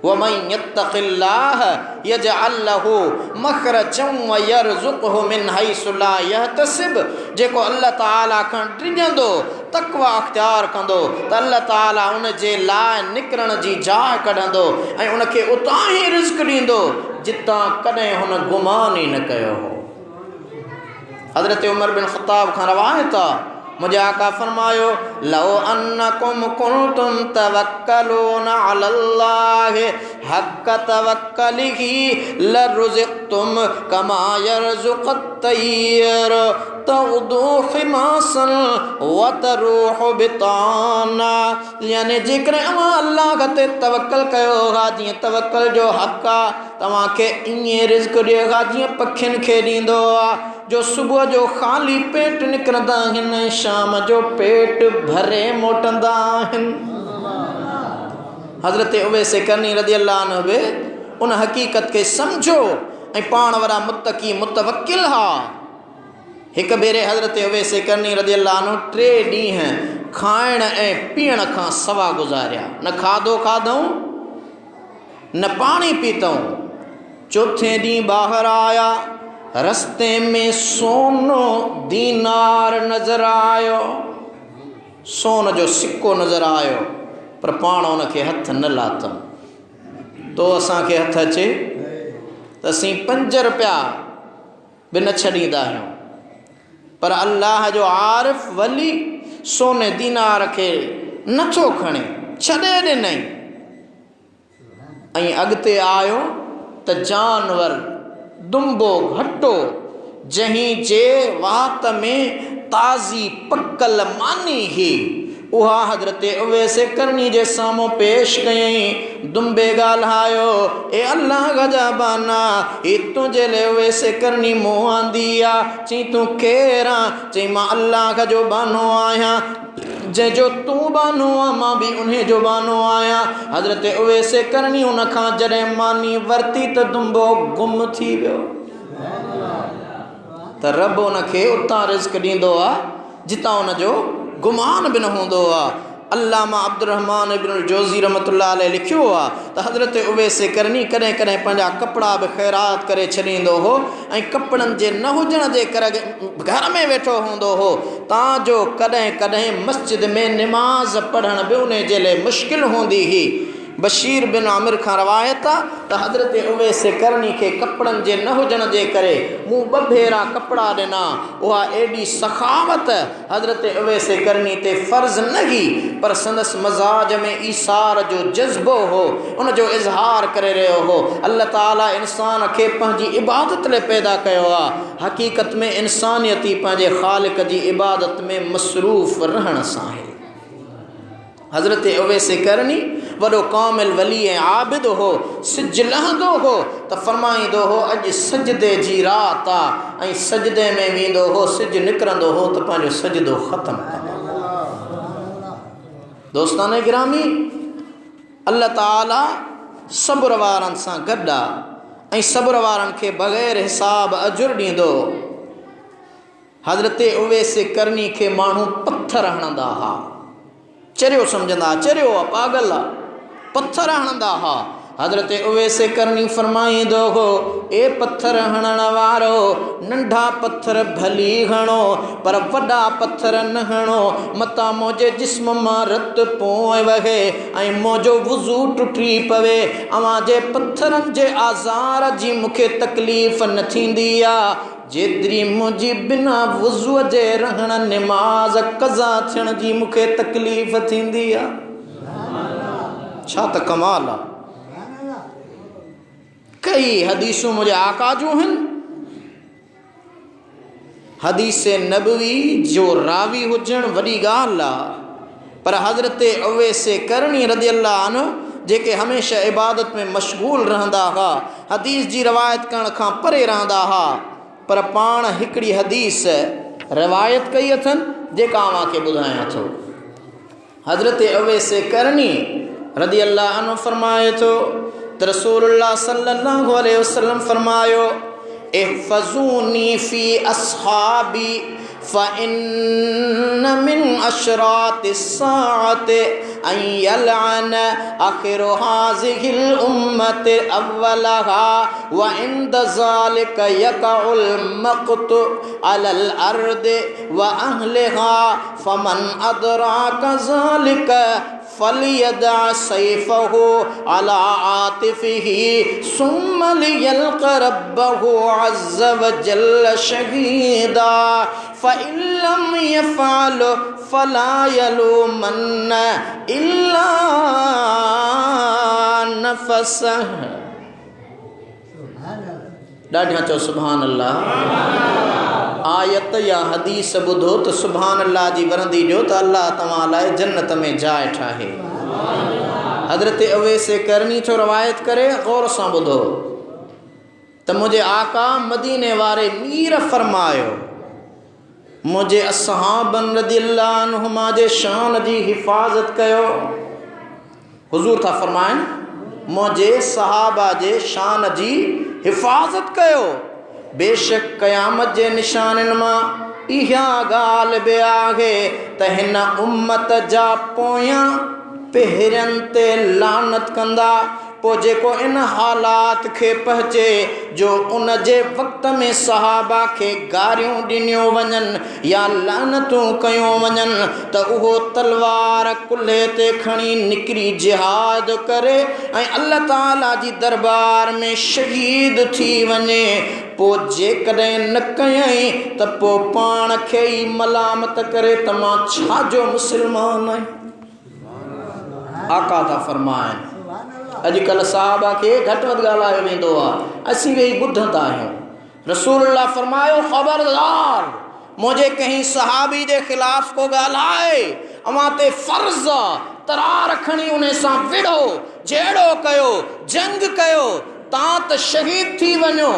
A: वमन यत्तक़िल्लाह यजअल लहू मख़रजन वयरज़ुक़हु मिन हैसु ला यहतसिब, जेको अल्लाह ताला खां डिॼंदो तक़वा अख़्तियार कंदो त अल्लाह ताला उन जे लाइ निकिरण जी जाइ कढंदो ऐं उनखे उतां ई रिज़्क़ ॾींदो जितां कॾहिं हुन गुमान ई न कयो हो। हज़रत उमर बिन ख़त्ताब खां रवायत आहे, मुझे आका फरमायो, लौ अन्नकुम कुंतुम तवक्कलून अलल्लाहि हक़्क़ तवक्कुलिही लरुज़िक़्तुम कमा यरज़ुक़ुत तय्यर तग़दू ख़िमासन व तरूहु बिताना। यानी जेकर अवां अल्लाह ते तवक्कल कयो हा, जीअं तवक्कल जो हक़ आहे, तव्हांखे ईअं रिज़्क़ ॾिएगा जीअं पखियुनि खे ॾींदो आहे, जो सुबुह जो ख़ाली पेट निकिरंदा आहिनि, शाम जो पेट भरे मोटंदा आहिनि। हज़रत उवैस करनी रज़ियल्लाहु अन्हु बि उन हक़ीक़त खे सम्झो ऐं पाण वारा मुत्तक़ी मुतवक्किल हा। हिकु भेरे हज़रत उवैस करनी रज़ियल्लाहु अन्हु 3 ॾींहं खाइण ऐं पीअण खां सवा गुज़ारिया, न खाधो खाधऊं न पाणी पीतऊं। 4थे ॾींहुं ॿाहिरि आया, रस्ते में सोनो दीनार नज़र आयो। सोन जो सिक्को नज़र आयो पर पाण उनखे हथ न लाथम। तो असांखे हथ अचे त असीं 5 रुपया बि न छॾींदा आहियूं, पर अल्लाह जो आरिफ वली सोने दीनार खे नथो खणे, छॾे ॾिनई। ऐं अॻिते आयो त जानवर दुंबो घटो जहीं जे वात में ताज़ी पकल मानी ही उहा हज़रत उवैस करनी जे साम्हूं पेश कयईं। दुंबे ॻाल्हायो, ए अल्लाह गजाबाना ही तुंहिंजे लाइ उवैस करनी मूं आंदी आहे। चई तूं केरु आहे? चई मां अल्लाह जो बानो आहियां, जंहिंजो तूं बानो आहे मां बि उन जो बानो आहियां। हज़रत उवैस करनी उन खां जॾहिं मानी वरिती त दुंबो गुम थी वियो। त रब उनखे उतां रिज़्क़ ॾींदो आहे जितां उनजो गुमान बि न हूंदो आहे। अल्लामा अब्दुर्रहमान इब्नुल जोज़ी रहमतुल्लाह अलैह लिखियो आहे त हज़रत उवैस करनी कॾहिं कॾहिं पंहिंजा कपिड़ा बि ख़ैरात करे छॾींदो हो ऐं कपिड़नि जे न हुजण जे करे घर में वेठो हूंदो हो ताजो कॾहिं कॾहिं मस्जिद में निमाज़ पढ़ण बि उन जे लाइ मुश्किल हूंदी हुई। बशीर बिन आमिर खां रवायत आहे त हज़रत उवैस करनी खे कपिड़नि जे न हुजण जे करे मूं 2 भेरा कपिड़ा ॾिना। उहा एॾी सखावत हज़रत उवैस करनी ते फ़र्ज़ न हुई, पर संदसि मज़ाज में ईसार जो जज़्बो हो, उनजो इज़हार करे रहियो हो। अल्लाह ताला इंसान खे पंहिंजी इबादत लाइ पैदा कयो आहे। हक़ीक़त में इंसानियत ई पंहिंजे ख़ालिक जी इबादत में मसरूफ़ रहण सां आहे। हज़रत उवैस करनी वॾो कामिल वली ऐं आबिद हो। सिज लहंदो हो त फरमाईंदो हो अॼु सजदे जी रात आहे, ऐं सजदे में वेंदो हो, सिज निकिरंदो हो त पंहिंजो सजदो ख़त्म कंदो। दोस्तान गिरामी, अल्लाह ताला सब्र वारनि सां गॾु आहे ऐं सब्र वारनि खे बग़ैर हिसाब अजुर ॾींदो। हज़रत उवैस करनी खे माण्हू पत्थर हणंदा हुआ, चरियो सम्झंदा, चरियो आहे, पागल आहे, पत्थर हणंदा हुआ। हज़रत उवैस करनी फरमाईंदो हो, ए पत्थर हणण वारो नंढा पत्थर भली हणो पर वॾा पत्थर न हणो, मता मुंहिंजे जिस्म मां रत पोइ वहे ऐं मुंहिंजो वुज़ू टुटी पवे। अवां जे पत्थरनि जे आज़ार जी मूंखे तकलीफ़ न थींदी आहे जेतिरी मुंहिंजी बिना वुज़ूअ जे रहण निमाज़ क़ज़ा थियण जी मूंखे तकलीफ़ थींदी आहे। छा त कमाल आहे। कई हदीसूं मुंहिंजे आका जूं आहिनि। हदीस नबवी जो रावी हुजणु वॾी ॻाल्हि आहे, पर हज़रत उवैस करनी रज़ी अल्लाह अन्हु जेके हमेशह इबादत में मशगूल रहंदा हुआ, हदीस जी रवायत करण खां परे रहंदा हुआ, पर पाण हिकिड़ी हदीस रवायत कई अथनि जेका अव्हांखे ॿुधायां थो। हज़रत उवैस करनी रज़ी अल्लाह अन्हु फरमाए थो त रसूलुल्लाह सल्लल्लाहु अलैहि वसल्लम फरमायो, इहफ़ज़ूनी फ़ी अस्हाबी फ़इन्न मिन अशरातिस साअति अन यलअन आखिरु हाज़िहिल उम्मति अव्वलहा व इंद ज़ालिका यक़उल मक़्तु अलल अर्दि व अहलिहा फ़मन अदराका ज़ालिका फलियदा सैफ़हु अला आतिफ़िही सुम्मा लियल्क़ रब्बहु अज़्ज़ व जल्ल शहीदा फ़इन लम यफ़अल फला यलूमन्न इल्ला नफ़सह। ॾाढा चओ सुभान अल्लाह। आयत या हदीस ॿुधो त सुभान अल्लाह जी वरंदी ॾियो त अल्लाह तव्हां लाइ जन्नत में जाइ ठाहे। हज़रत उवैस करनी थो रवायत करे, गौर सां ॿुधो त मुंहिंजे आका मदीने वारे मीर फरमायो, मुंहिंजे असहाबन रज़ियल्लाहु अन्हुमा जे शान जी हिफ़ाज़त कयो। हुज़ूर था फरमाइनि, मुंहिंजे सहाबा जे शान जी हिफ़ाज़त कयो। बेशक क़यामत जे निशाननि मां इहा ॻाल्हि बि आहे त हिन उम्मत जा पोयां पहिरियनि ते लानत कंदा, पोइ जेको इन हालात खे पहुचे जो उन जे वक़्त में सहाबा खे गारियूं ॾिनियूं वञनि या लानतूं कयूं वञनि त उहो तलवार कुल्हे ते खणी निकिरी जिहाद करे ऐं अल्लाह ताला जी दरबार में शहीद थी वञे, पोइ जेकॾहिं न कयई त पोइ पाण खे ई मलामत करे त मां छाजो मुस्लमान आहियां। आका था फरमाइनि अॼुकल्ह साहबा खे घटि वधि ॻाल्हायो वेंदो आहे, असीं वेही ॿुधंदा आहियूं। रसूलुल्लाह फरमायो ख़बरदार मुंहिंजे कंहिं सहाबी जे ख़िलाफ़ को ॻाल्हाए अवां ते फ़र्ज़ आहे तरार खणी उन सां विढ़ो, जहिड़ो कयो, जंग कयो, तव्हां त शहीद थी वञो।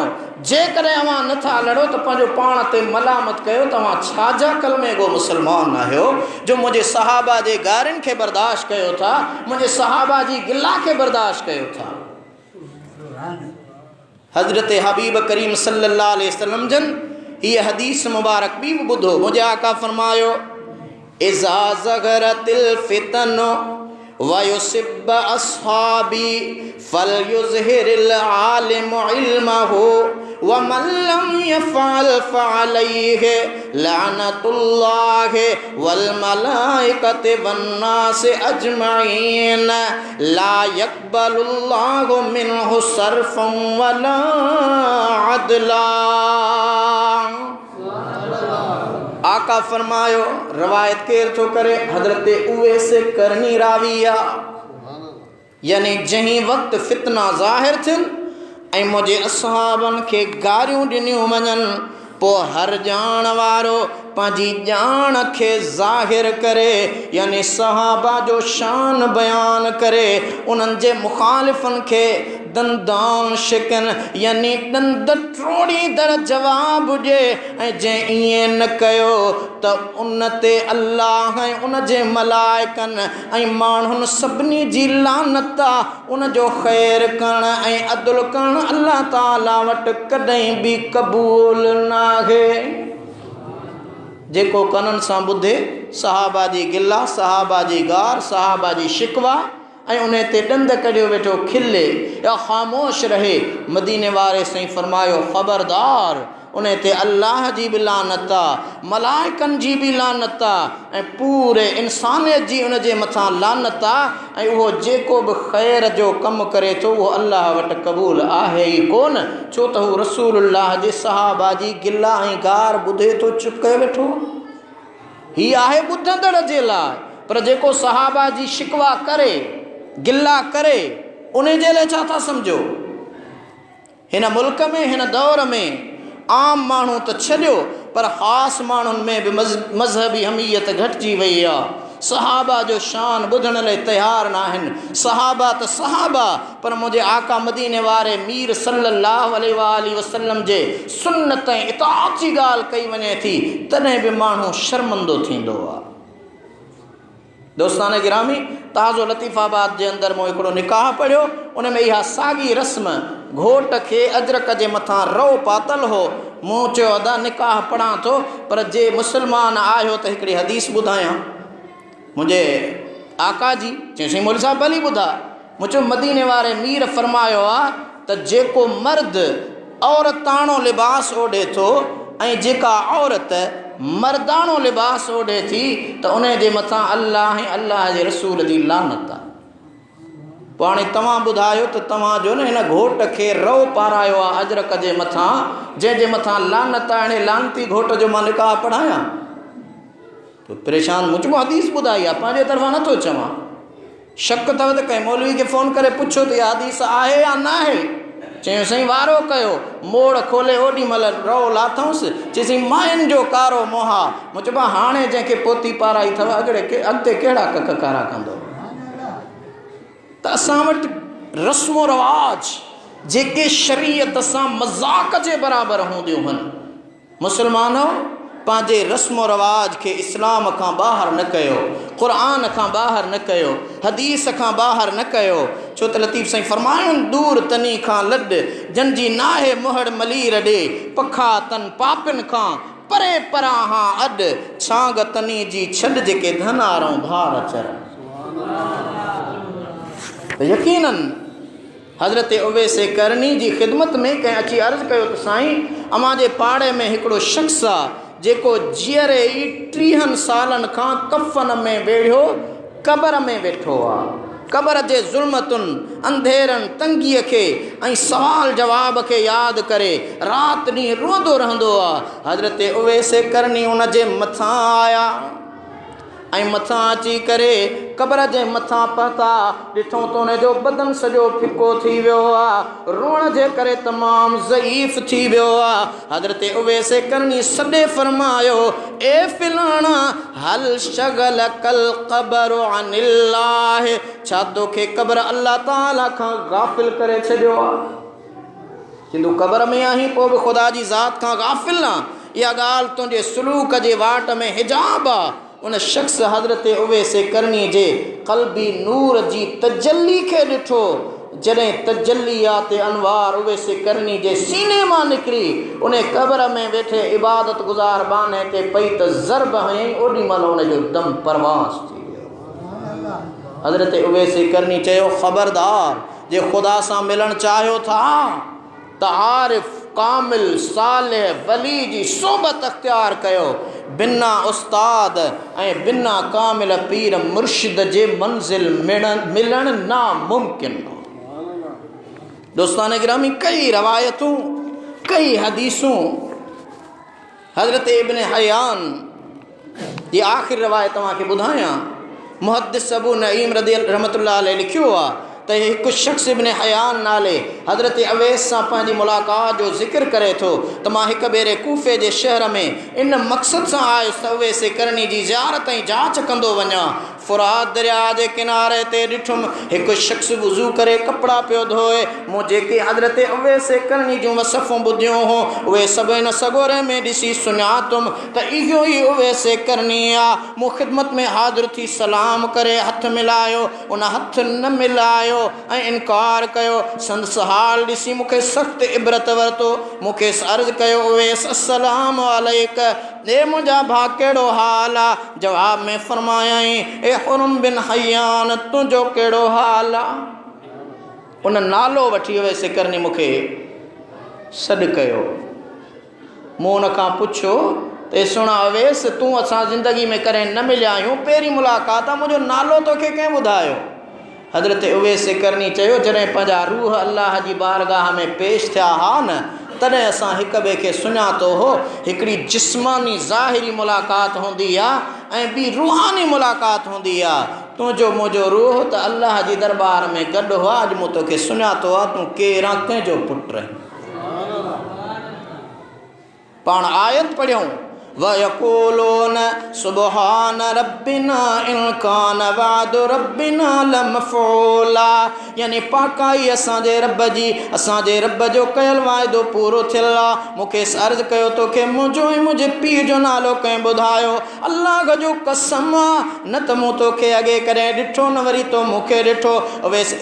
A: जेकॾहिं अवां नथा लड़ो त पंहिंजो पाण ते मलामत कयो, तव्हां छाजा कलमे गो मुस्लमान आहियो जो मुंहिंजे सहाबा जे गारियुनि खे बर्दाश्त कयो था, मुंहिंजे सहाबा जी गिला खे बर्दाश्त कयो था। हज़रत हबीब करीम सल्लल्लाहु अलैहि वसल्लम जन हीअ हदीस मुबारक बि ॿुधो। मुंहिंजे आका फरमायो इज़ा ज़गरतिल फितनो वयुसिब अस्हाबी फलयुज़हिरिल आलिमु इल्महु वमन लम यफ़अल फ़अलैहि लअनतुल्लाहि वल मलाइकति वन्नासि अजमईन ला यक़बलुल्लाहु मिन्हु सर्फ़न वला अदला। आका फरमायो रवायत केर थो करे हज़रत उवैस करनी राविया, यानी जहीं वक़्त फितना ज़ाहिर थियनि ऐं मुंहिंजे असहाबनि खे गारियूं ॾिनियूं वञनि, पोइ हर ॼाण वारो पंहिंजी ॼाण खे ज़ाहिर करे, यानी सहाबा जो शान बयान करे, उन्हनि जे मुखालिफ़नि खे दंदान शिकन यानी दंद ट्रोड़ींदड़ जवाब ॾिए ऐं जंहिं ईअं न कयो त उन ते अल्लाह ऐं उन जे मलाइकनि ऐं माण्हुनि सभिनी जी लानत आहे। उन जो ख़ैर करणु ऐं अदल करणु अल्लाह ताला वटि कॾहिं बि क़बूल न आहे। जेको कननि सां ॿुधे सहाबा जी गिला, सहाबा जी गार, सहाबा जी शिकवा ऐं उन ते ॾंद कढियो वेठो खिले या ख़ामोश रहे, मदीने वारे साईं फरमायो ख़बरदार उन ते अल्लाह जी बि लानत आहे, मलाइकनि जी बि लानत आहे ऐं पूरे इंसानियत जी उन जे मथां लानत आहे। ऐं उहो जेको बि ख़ैर जो कमु करे थो उहो अल्लाह वटि क़बूल आहे ई कोन, छो त हू रसूलुल्लाह जे सहाबा जी गिला ऐं गार ॿुधे थो चुप करे वेठो। हीअ आहे ॿुधंदड़ जे लाइ, पर जेको सहाबा जी शिकवा करे, गिला करे, उन जे लाइ छा था सम्झो? हिन मुल्क में हिन दौर में आम माण्हू त छॾियो, पर ख़ासि माण्हुनि में बि मज़हबी हमीयत घटिजी वई आहे। सहाबा जो शान ॿुधण लाइ तयारु न आहिनि। सहाबा त सहाबा, पर मुंहिंजे आका मदीने वारे मीर सल्लल्लाहु अलैहि वसल्लम जे सुन्नत ऐं इताअत जी ॻाल्हि कई वञे थी, तॾहिं बि माण्हू शर्मंदो थींदो आहे। दोस्तान गिरामी, ताज़ो लतीफ़ाबाद जे अंदरि मूं हिकिड़ो निकाह पढ़ियो, उन में इहा साॻी रस्म घोट खे अजरक जे मथां रओ पातल हो। मूं चयो अदा निकाह पढ़ां थो, पर जे मुस्लमान आहियो त हिकिड़ी हदीस ॿुधायां मुंहिंजे आका जी। चयोसीं मौलवी साहिबु भली ॿुधा। मूं चयो मदीने वारे मीर फरमायो आहे त जेको मर्द औरताणो लिबास ओढ़े थो ऐं जेका औरत मर्दाणो लिबास ओढ़े थी त उन जे मथां अल्लाह ऐं अल्लाह जे रसूल जी लानत आहे। पोइ हाणे तव्हां ॿुधायो त तव्हांजो न हिन घोट खे रओ पारायो आहे अजरक जे मथां, जंहिंजे मथां लानत आहे, हाणे लानती घोट जो मां निकाह पढ़ायां? तो परेशान मुझको हदीस ॿुधाई आहे, पंहिंजे तरफ़ां नथो चवां। शक अथव त कंहिं मौलवी खे फ़ोन करे पुछो त इहा हदीस आहे या न आहे? चयो साईं वारो कयो, मोड़ खोले ओॾी महिल रओ लाथऊंसि। चईसीं माइन जो कारो मोहा। मूं चइबो हाणे जंहिंखे पोती पाराई अथव अॻिते कहिड़ा कक कारा कंदो? त असां वटि रस्मो रवाज जेके शरीयत सां मज़ाक जे बराबरि हूंदियूं आहिनि। मुस्लमानो पंहिंजे रस्मो रवाज खे इस्लाम खां ॿाहिरि न कयो, क़ुरान खां ॿाहिरि न कयो, हदीस खां ॿाहिरि न कयो। छो त लतीफ़ साईं फरमायूं दूर तनी खां लॾ जंहिंजी नाहे मुहड़ मलीर ॾे, पखा तन पापिन खां परे परां हां अॾ, छांग तनी जी छॾ जेके धनारों भार चर। यकीनन हज़रत उवैस करनी जी ख़िदमत में कंहिं अची अर्ज़ु कयो त साईं, अमां जे पाड़े में हिकिड़ो शख़्स आहे जेको जीअरे ई 30 सालनि खां कफ़न में वेढ़ियो क़बर में वेठो आहे। क़बर जे ज़ुल्मतुनि, अंधेरनि, तंगीअ खे ऐं सवाल जवाब खे यादि करे राति ॾींहुं रोंदो रहंदो आहे। हज़रत उवैस करनी उन जे मथां आया ऐं मथां अची करे क़बर जे मथां पहुता। ॾिठो त उनजो बदन सॼो फिको थी वियो आहे, रोअण जे करे तमामु ज़ईफ़ थी वियो आहे। हज़रत उवैस करनी सॾे फरमायो, ए फिलाणा हल शगल कल क़बर अनिल्लाह, छा तोखे क़बर अल्लाह ताला खां गाफ़िल करे छॾियो आहे? सिंधू क़बर में आहीं पोइ बि ख़ुदा जी ज़ात खां गाफ़िल न? इहा ॻाल्हि तुंहिंजे सलूक जे वाट में हिजाब आहे। उन शख़्स हज़रत उवैस करनी जे क़ल्बी नूर जी तजल्ली खे ॾिठो। जॾहिं तजल्लियात अनवार उवैस करनी जे सीने मां निकिरी उन क़बर में वेठे इबादत गुज़ार बाने ते पई त ज़रब हयईं, ओॾी महिल उनजो दम परवास थी वियो। हज़रत उवैस करनी चयो, ख़बरदार, जे ख़ुदा सां मिलणु चाहियो था त आरिफ़ कामिल सालिह वली जी सोबत अख़्तियार कयो। बिना उस्ताद ऐं बिना कामिल पीर मुर्शिद जे मंज़िल मिलणु नामुमकिन। दोस्तान गिरामी, कई रवायतूं, कई हदीसूं हज़रत इब्न हयान जी आख़िरी रवायत तव्हांखे ॿुधायां। मुहद्दिस अबू नईम रज़ी रहमतुल्लाह अलैह लिखियो आहे त हिकु शख़्स इब्न हयान नाले हज़रत उवैस सां पंहिंजी मुलाक़ात जो ज़िक्र करे थो त मां हिकु भेरे कूफ़े जे शहर में इन मक़सद सां आयुसि त उवैस करनी जी ज़ियारत ऐं जांच कंदो वञा। फ़ुरात दरिया जे किनारे ते ॾिठुमि हिकु शख़्स वुज़ू करे कपिड़ा पियो धोए। मूं जेके हज़रत उवैस करनी जूं वसफ़ूं ॿुधियूं हो उहे सभु इन सॻोरे में ॾिसी सुञातुमि त इहो ई उवैस करनी आहे। मूं ख़िदमत में हाज़िर थी सलाम करे हथ मिलायो, उन हथ न मिलायो ऐं इनकार कयो। संदसि हाल ॾिसी मूंखे सख़्तु इबरत वरितो। मूंखे अर्ज़ु कयो, उवैस अस्सलाम अलैक, ए मुंहिंजा भाउ कहिड़ो हाल आहे? जवाब में फरमायाईं, ए हुरम बिन हयान, तुंहिंजो कहिड़ो हाल आहे? उन नालो वठी उवैस करनी मूंखे सॾु कयो। मूं उन खां पुछियो त सुणा उवैस, तूं असां ज़िंदगी में कॾहिं न मिलिया आहियूं, पहिरीं मुलाक़ात आहे, मुंहिंजो नालो तोखे कंहिं ॿुधायो? हज़रत उवैस करनी चयो, जॾहिं पंहिंजा रूह अल्लाह जी बारगाह में पेश थिया हा न, तॾहिं असां हिक ॿिए खे सुञातो हो। हिकिड़ी जिस्मानी ज़ाहिरी मुलाक़ात हूंदी आहे ऐं ॿी रूहानी मुलाक़ात हूंदी आहे। तुंहिंजो मुंहिंजो रूह त अल्लाह जी दरबार में गॾु हुआ। अॼु मूं तोखे सुञातो आहे, तूं केरु आहे, कंहिंजो पुटु? पाण आयत पढ़ियूं, वयक़ूलून सुबहान रब्बिना इन कान वादु रब्बिना लमफ़ूला, यानी पाकाई असांजे रब जी, असांजे रब जो कयल वाइदो पूरो थियल आहे। मूंखे अर्ज़ु कयो तोखे मुंहिंजो ऐं मुंहिंजे पीउ जो नालो कंहिं ॿुधायो? अल्लाह जो कसम आहे, न त मूं तोखे अॻे कॾहिं ॾिठो न वरी तो मूंखे ॾिठो। उवैस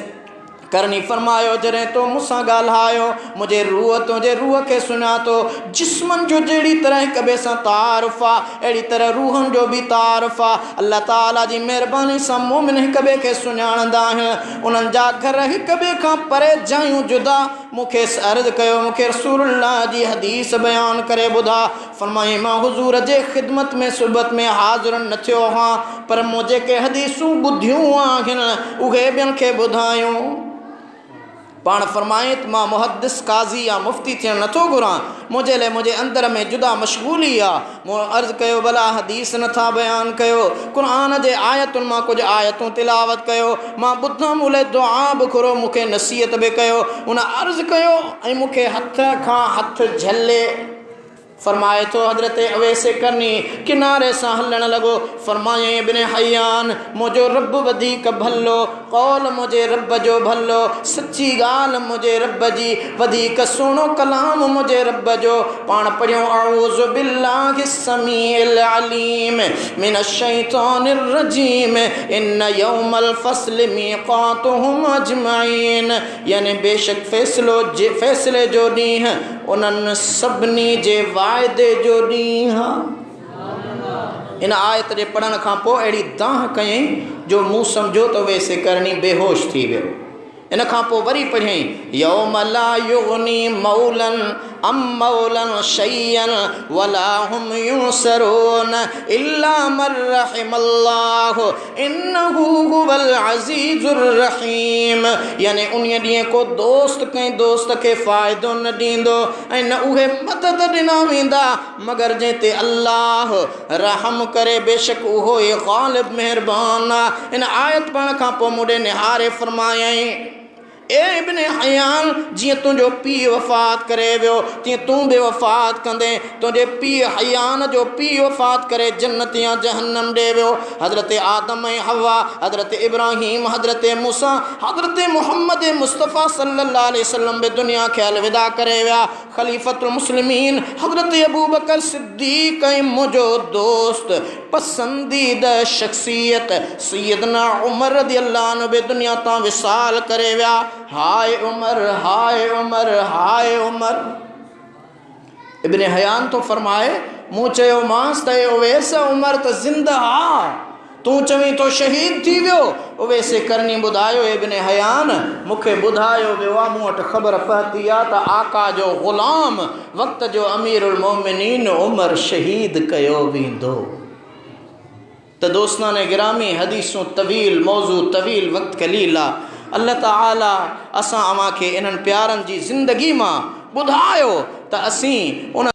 A: करनी फरमायो, जॾहिं तो मूंसां ॻाल्हायो मुंहिंजे रूह तुंहिंजे रूह खे सुञातो। जिस्मनि जो जहिड़ी तरह हिक ॿिए सां तारुफ़ आहे, अहिड़ी तरह रूहनि जो बि तारुफ़ आहे। अल्लाह ताला जी महिरबानी सां मोमिन हिक ॿिए खे सुञाणंदा आहिनि। उन्हनि जा घर हिक ॿिए खां परे जायूं जुदा। मूंखे अर्ज़ु कयो, मूंखे रसूलुल्लाह जी हदीस बयानु करे ॿुधा। फरमाई, मां हुज़ूर जे ख़िदमत में सुबत में हाज़िर न थियो आहियां, पर मूं जेके हदीसूं ॿुधियूं आहिनि उहे ॿियनि खे ॿुधायूं। पाण फरमाए त मां मुहद्दिस काज़ी या मुफ़्ती थियणु नथो घुरां, मुंहिंजे लाइ मुंहिंजे अंदर में जुदा मशगूली आहे। मूं अर्ज़ु कयो, भला हदीस नथा बयानु कयो? क़ुरान जे आयतुनि मां कुझु आयतूं तिलावत कयो। मां ॿुधां मूले दुआ बि घुरो, मूंखे नसीहत बि कयो। उन अर्ज़ु कयो ऐं मूंखे हथ खां हथ झले। फरमाए थो हज़रत उवैस करनी किनारे सां हलणु लॻो। फरमाए, इब्न हयान, मुंहिंजो रब वधीक भलो, कौल मुंहिंजे रब जो भलो, सची ॻाल्हि मुंहिंजे रब जी, वधीक सुहिणो कलाम मुंहिंजे रब जो। पाण पढ़ियूं, अऊज़ु बिल्लाहि समीइल अलीम मिनश शैतानिर रजीम इन यौमल फ़स्ल मीक़ातुहुम अजमईन, यानी बेशक फ़ैसिले जो ॾींहुं उन्हनि सभिनी जे वाइदे जो ॾींहुं। इन आयत जे पढ़ण खां पोइ अहिड़ी दाह कयईं जो मूं सम्झो त उवैस करनी बेहोश थी वियो। इन खां पोइ वरी पढ़ियईं यौम ला युगनी मौलन अम मौलन शैयन वला हुम युसरून इल्ला मन रहिमल्लाह इन्नहु हुवल अज़ीज़ुर रहीम। यानी उन ॾींहं को दोस्त कंहिं दोस्त खे फ़ाइदो न ॾींदो ऐं न उहे मदद ॾिना वेंदा मगर जंहिं ते अल्लाह रहम करे, बेशक उहो ई ग़ालिब महिरबान आहे। इन आयत पढ़ण खां पोइ मूंॾे निहारे फरमायईं ए इब्न हयान, जियां तुंहिंजो पीउ वफ़ात करे वियो तीअं तूं बि वफ़ात कंदे। तुंहिंजे पीउ हयान जो पीउ वफ़ात करे जन्नत या जहन्नम ॾे वियो। हज़रत आदम ऐं हवा, हज़रत इब्राहीम, हज़रत मूसा, हज़रत मुहम्मद मुस्तफ़ा सल्लल्लाहु अलैहि वसल्लम बि दुनिया खे अलविदा करे विया। ख़लीफ़तुल मुस्लिमीन हज़रत अबू बकर सिद्दीक़ ऐं मुंहिंजो दोस्त पसंदीदा शख़्सियत सैयदना उमर रज़ियल्लाहु अन्हु बि दुनिया तां विसाल करे विया। हाय उमर, हाय उमर, हाय उमर। इब्न हयान तो फरमाए मूं चयो मांस त उवैस उमर त ज़िंदा हा, तूं चवीं तो शहीद थी वियो। उवैसे करनी ॿुधायो इब्न हयान मूंखे ॿुधायो वियो आहे, मूं वटि ख़बर पहुती आहे त आका जो ग़ुलाम वक़्त जो अमीरुल मोमिनीन उमर शहीद कयो वेंदो। त दोस्तान गिरामी हदीसूं तवील, मौज़ू तवील, वक़्त कलील आहे। अल्लाह ताला असां अवां खे इन्हनि प्यारनि जी ज़िंदगी मां ॿुधायो त असीं उन